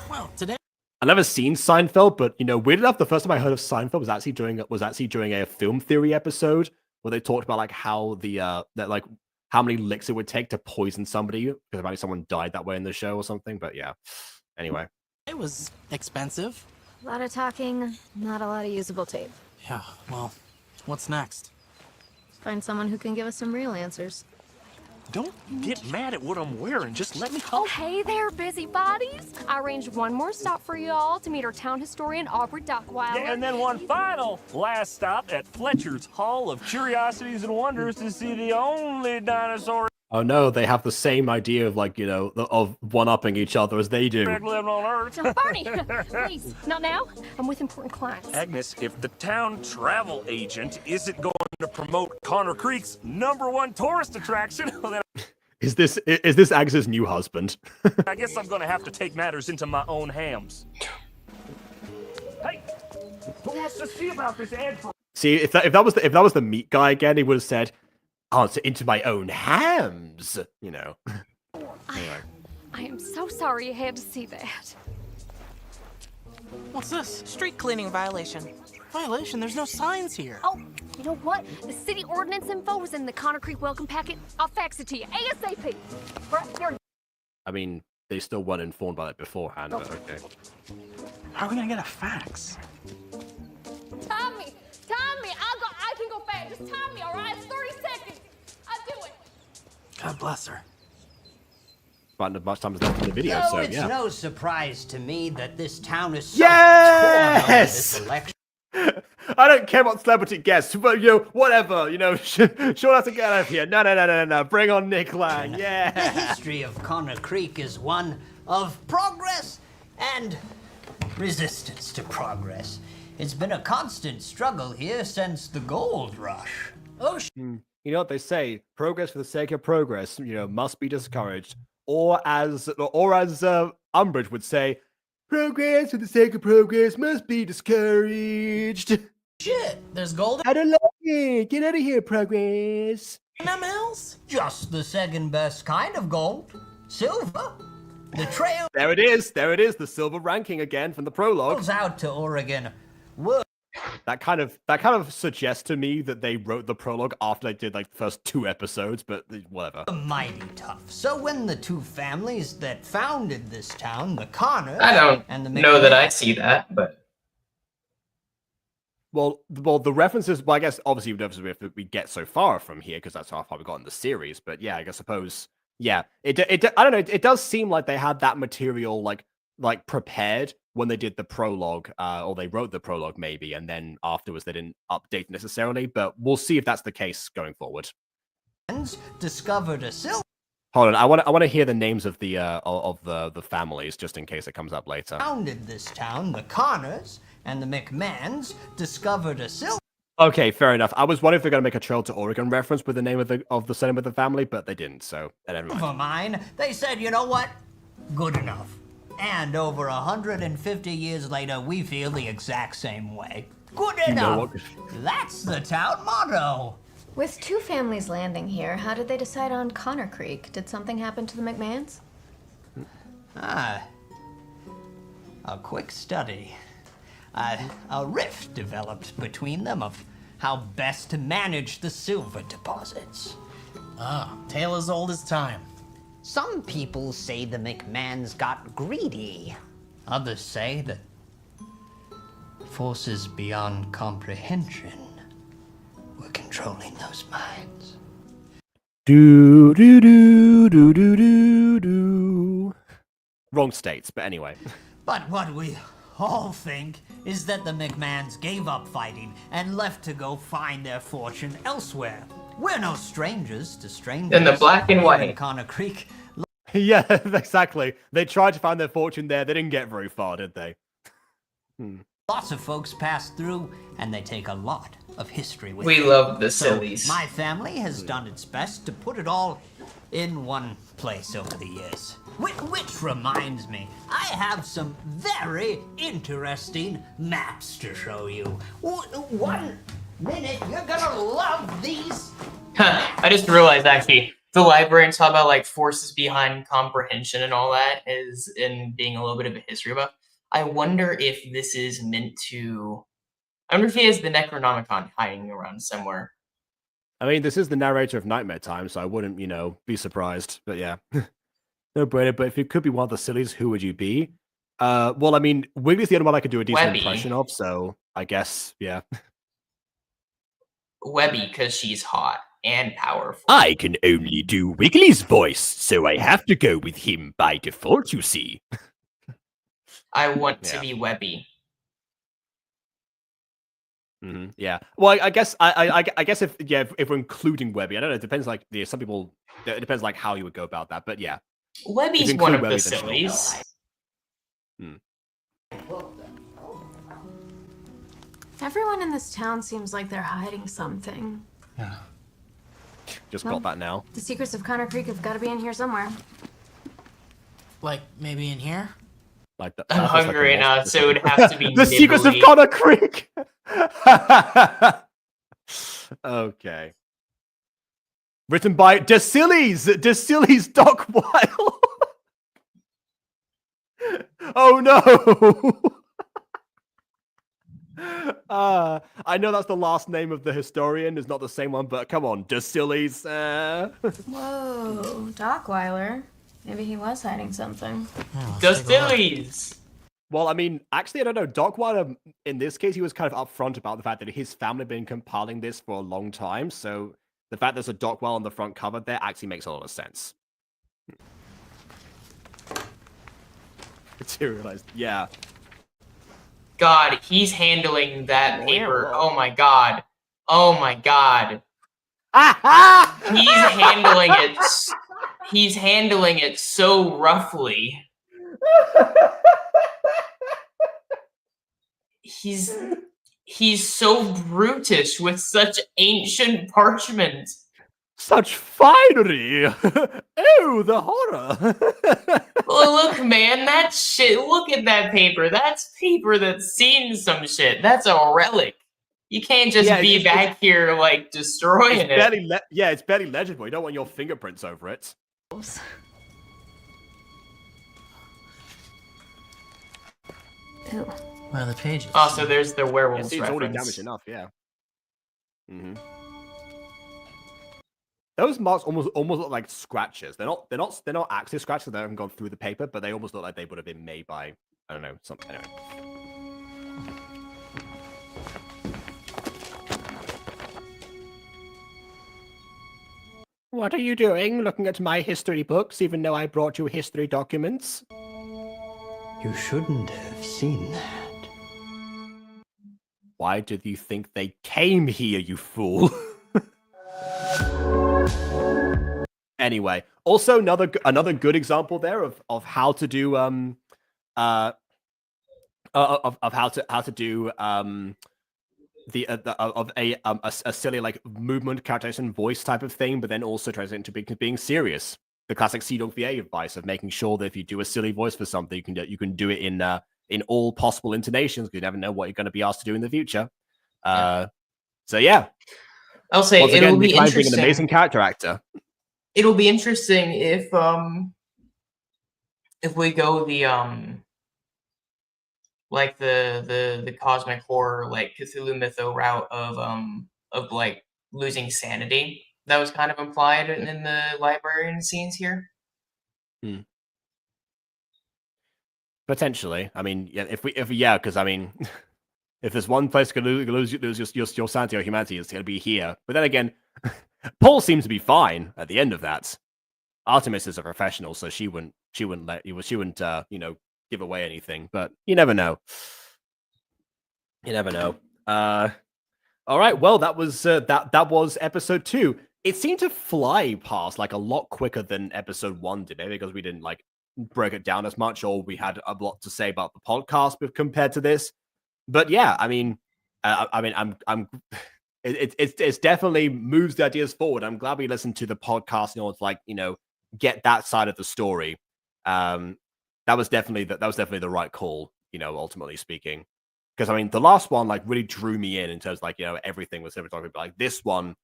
Well, today I've never seen Seinfeld, but you know, weird enough, the first time I heard of Seinfeld was actually during a film theory episode where they talked about like how how many licks it would take to poison somebody because apparently someone died that way in the show or something. But yeah, anyway, it was expensive. A lot of talking, not a lot of usable tape. Yeah, well, what's next? Find someone who can give us some real answers. Don't get mad at what I'm wearing. Just let me Oh, talk. hey there, busybodies. I arranged one more stop for y'all to meet our town historian, Aubrey Duckweiler. Yeah, and then one final last stop at Fletcher's Hall of Curiosities and Wonders to see the only dinosaur oh no, they have the same idea of like, you know, of one-upping each other as they do. living on Earth. Now, Barney, please, not now. I'm with important clients. Agnes, if the town travel agent isn't going to promote Connor Creek's #1 tourist attraction, then Is this Agnes's new husband? I guess I'm going to have to take matters into my own hands. Hey, who wants to see about this ad for? See, if that was the meat guy again, he would have said, "Answer into my own hams," you know. Anyway. I am so sorry you had to see that. What's this? Street cleaning violation. Violation? There's no signs here. Oh, you know what? The city ordinance info was in the Connor Creek welcome packet. I'll fax it to you ASAP. Right here. I mean, they still weren't informed about it beforehand, but okay. How are we gonna get a fax? Tommy, I can go fast. Just time me, all right? It's 30 seconds. I'll do it. God bless her. about as much time as left in the video. So So it's yeah. no surprise to me that this town is so Yes! torn over this election. I don't care about celebrity guests, but whatever. Sure has to get out of here. No. Bring on Nick Lang. Yeah. The history of Connor Creek is one of progress and resistance to progress. It's been a constant struggle here since the gold rush. Oh, You know what they say? Progress for the sake of progress, must be discouraged. Or as Umbridge would say, progress for the sake of progress must be discouraged. Shit, there's gold. I don't like it. Get out of here, progress. Mills? Just the second best kind of gold. Silver. The trail There it is. The silver ranking again from the prologue. goes out to Oregon. That kind of suggests to me that they wrote the prologue after they did like the first 2 episodes, but whatever. Mighty tough. So when the two families that founded this town, the Connors I don't and the know that I McMahons, see that, but Well, the references. Well, I guess obviously if we get so far from here, because that's how far we got in the series. But yeah, I suppose. Yeah, I don't know. It does seem like they had that material like prepared when they did the prologue, or they wrote the prologue maybe, and then afterwards they didn't update necessarily. But we'll see if that's the case going forward. discovered a silver Hold on, I want to hear the names of the families just in case it comes up later. founded this town. The Connors and the McMahons discovered a silver Okay, fair enough. I was wondering if they're going to make a Trail to Oregon reference with the name of the setting with the family, but they didn't. So never mind. mine. They said, you know what? Good enough. And over 150 years later, we feel the exact same way. Good You know enough. That's the town motto. With 2 families landing here, how did they decide on Connor Creek? Did something happen to the McMahons? A quick study. A rift developed between them of how best to manage the silver deposits. Tale as old as time. Some people say the McMahons got greedy. Others say that forces beyond comprehension were controlling those minds. Do do do do do do do. Wrong states, but anyway. But what we all think is that the McMahons gave up fighting and left to go find their fortune elsewhere. We're no strangers to strangers. in the black and Here in white. Connor Creek, Yeah, exactly. They tried to find their fortune there. They didn't get very far, did they? lots of folks pass through, and they take a lot of history with We them. love the So sillies. my family has done its best to put it all in one place over the years. Which reminds me, I have some very interesting maps to show you. 1 minute, you're gonna love these. I just realized actually the librarians talk about like forces behind comprehension and all that is in being a little bit of a history buff. I wonder if this is meant to. I wonder if he has the Necronomicon hiding around somewhere. I mean, this is the narrator of Nightmare Time, so I wouldn't, be surprised. But yeah. No brainer, but if you could be one of the sillies, who would you be? Well, I mean, Wiggly's the only one I could do a decent Webby. impression of, so I guess, yeah. Webby, because she's hot and powerful. I can only do Wiggly's voice, so I have to go with him by default, you see. I want to Yeah. be Webby. Yeah. Well, I guess I guess if we're including Webby, I don't know. It depends. Like, some people. It depends like how you would go about that. But yeah, Webby's If you one of include the Webby, then sure. sillies. Everyone in this town seems like they're hiding something. Just Well, got that now. The secrets of Connor Creek have got to be in here somewhere. Like maybe in here? Like the, I'm that's like hungry the now, most- so it would have to be the secrets of nibbly. Connor Creek. Okay. Written by DeSillies Dockwile. Oh no. I know that's the last name of the historian. It's not the same one, but come on, DeSillies. Whoa, Dockweiler. Maybe he was hiding something. DeSillies. Well, I mean, actually, I don't know. Dockweiler, in this case, he was kind of upfront about the fact that his family had been compiling this for a long time. So the fact there's a Dockweiler on the front cover there actually makes a lot of sense. materialized. Yeah. God, he's handling that paper. Oh my god. Oh my god. He's handling it. He's handling it so roughly. He's so brutish with such ancient parchment. Such finery! Oh, the horror! Look, man, that shit. Look at that paper. That's paper that's seen some shit. That's a relic. You can't just be back here like destroying it. It's barely legible. You don't want your fingerprints over it. Ew. Well, the pages. Oh, so there's the werewolves It's already reference. damaged enough, yeah. Those marks almost look like scratches. They're not actually scratches. They haven't gone through the paper, but they almost look like they would have been made by, I don't know, something. Anyway. What are you doing? Looking at my history books, even though I brought you history documents? You shouldn't have seen that. Why did you think they came here, you fool? Anyway, also another good example there of how to do of how to do a silly like movement characterization voice type of thing, but then also translate into being serious. The classic CWA advice of making sure that if you do a silly voice for something, you can do it in all possible intonations, because you never know what you're going to be asked to do in the future. So yeah, I'll say it'll be interesting. An amazing character actor. It'll be interesting if we go the like the cosmic horror like Cthulhu mytho route of like losing sanity that was kind of implied in the librarian scenes here. Potentially. I mean, yeah, because I mean, if there's one place you can lose your sanity or humanity, it's going to be here. But then again, Paul seems to be fine at the end of that. Artemis is a professional, so she wouldn't give away anything. But you never know. You never know. All right. Well, that was episode 2. It seemed to fly past like a lot quicker than episode 1 did, maybe because we didn't like break it down as much, or we had a lot to say about the podcast compared to this. But yeah, it's definitely moves the ideas forward. I'm glad we listened to the podcast in order to like get that side of the story. That was definitely the right call, ultimately speaking. Because I mean, the last one like really drew me in terms of like everything was cinematography, but like this one,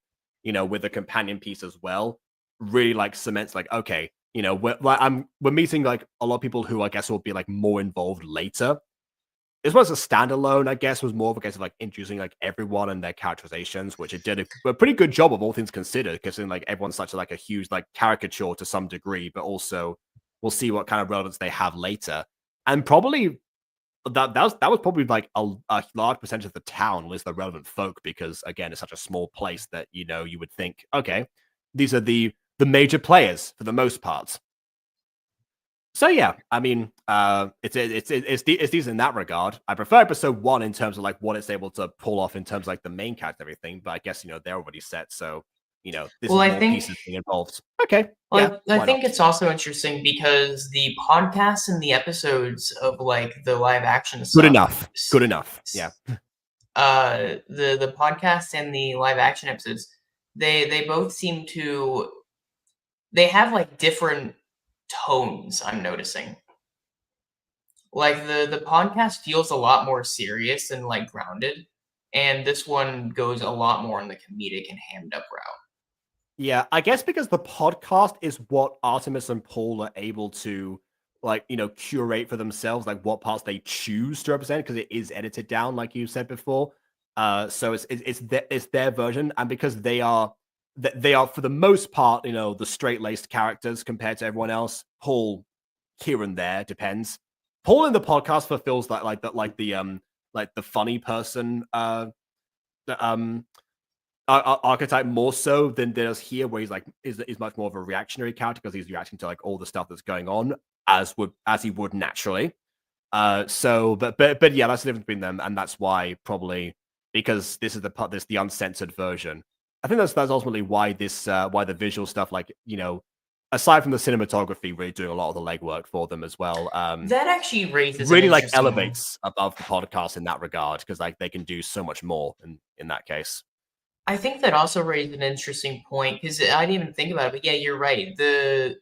with the companion piece as well, really like cements like okay, we're meeting like a lot of people who I guess will be like more involved later. This was a standalone, I guess, was more of a case of like introducing like everyone and their characterizations, which it did a pretty good job of all things considered, considering like everyone's such a huge like caricature to some degree, but also we'll see what kind of relevance they have later. And probably that was probably like a large percentage of the town was the relevant folk, because again, it's such a small place that you would think, okay, these are the major players for the most part. So yeah, I mean, it's decent in that regard. I prefer episode 1 in terms of like what it's able to pull off in terms of like the main character and everything. But I guess they're already set, so this is more pieces being involved. Okay, well, I think it's also interesting because the podcasts and the episodes of like the live action stuff, good enough. Yeah. The podcast and the live action episodes, they both seem to have like different tones. I'm noticing like the podcast feels a lot more serious and like grounded, and this one goes a lot more on the comedic and hammed up route. Yeah, I guess because the podcast is what Artemis and Paul are able to like curate for themselves, like what parts they choose to represent, because it is edited down like you said before. So it's their version, and because they are for the most part, the straight-laced characters compared to everyone else. Paul here and there depends. Paul in the podcast fulfills the funny person archetype more so than does here, where he's like is much more of a reactionary character because he's reacting to like all the stuff that's going on as he would naturally. But yeah, that's the difference between them, and that's why probably because this is the uncensored version. I think that's ultimately why why the visual stuff, like, aside from the cinematography, really doing a lot of the legwork for them as well. That actually raises really an like interesting- elevates above the podcast in that regard, because like they can do so much more in that case. I think that also raised an interesting point because I didn't even think about it, but yeah, you're right. The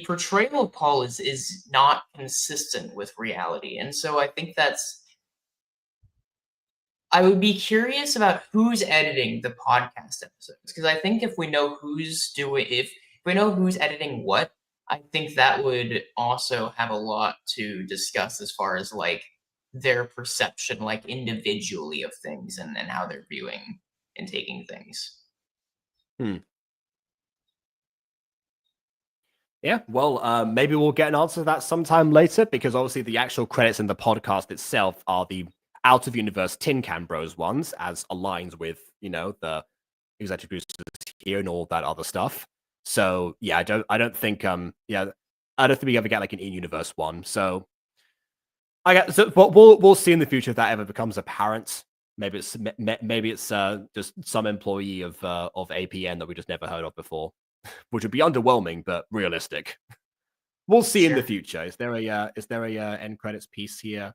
portrayal of Paul is not consistent with reality, and so I think I would be curious about who's editing the podcast episodes, because I think if we know if we know who's editing what, I think that would also have a lot to discuss as far as like their perception, like individually, of things and how they're viewing and taking things. Yeah, well, maybe we'll get an answer to that sometime later, because obviously the actual credits in the podcast itself are the out of universe TinCanBros ones, as aligns with the executive producers here and all that other stuff. So yeah, I don't think we ever get like an in universe one. So we'll see in the future if that ever becomes apparent. Maybe it's just some employee of APN that we just never heard of before, which would be underwhelming but realistic. We'll see in the future. Is there a end credits piece here?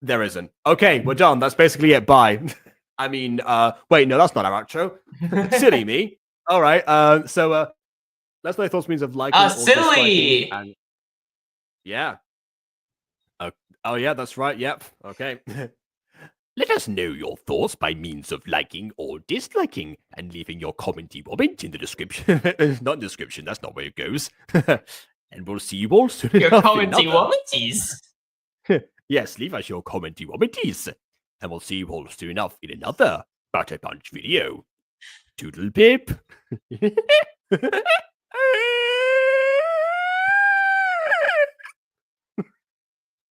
There isn't. Okay, we're done. That's basically it. Bye. I mean, wait, no, that's not our outro. Silly me. All right. So let's know your thoughts, means of liking or silly. disliking. And yeah. Oh yeah, that's right. Yep. Okay. Let us know your thoughts by means of liking or disliking, and leaving your commenty comment in the description. Not description. That's not where it goes. And we'll see you all soon. Your enough in commenty another- wommaties. Yes, leave us your commenty wommaties. And we'll see you all soon enough in another Butter Punch video. Toodle pip.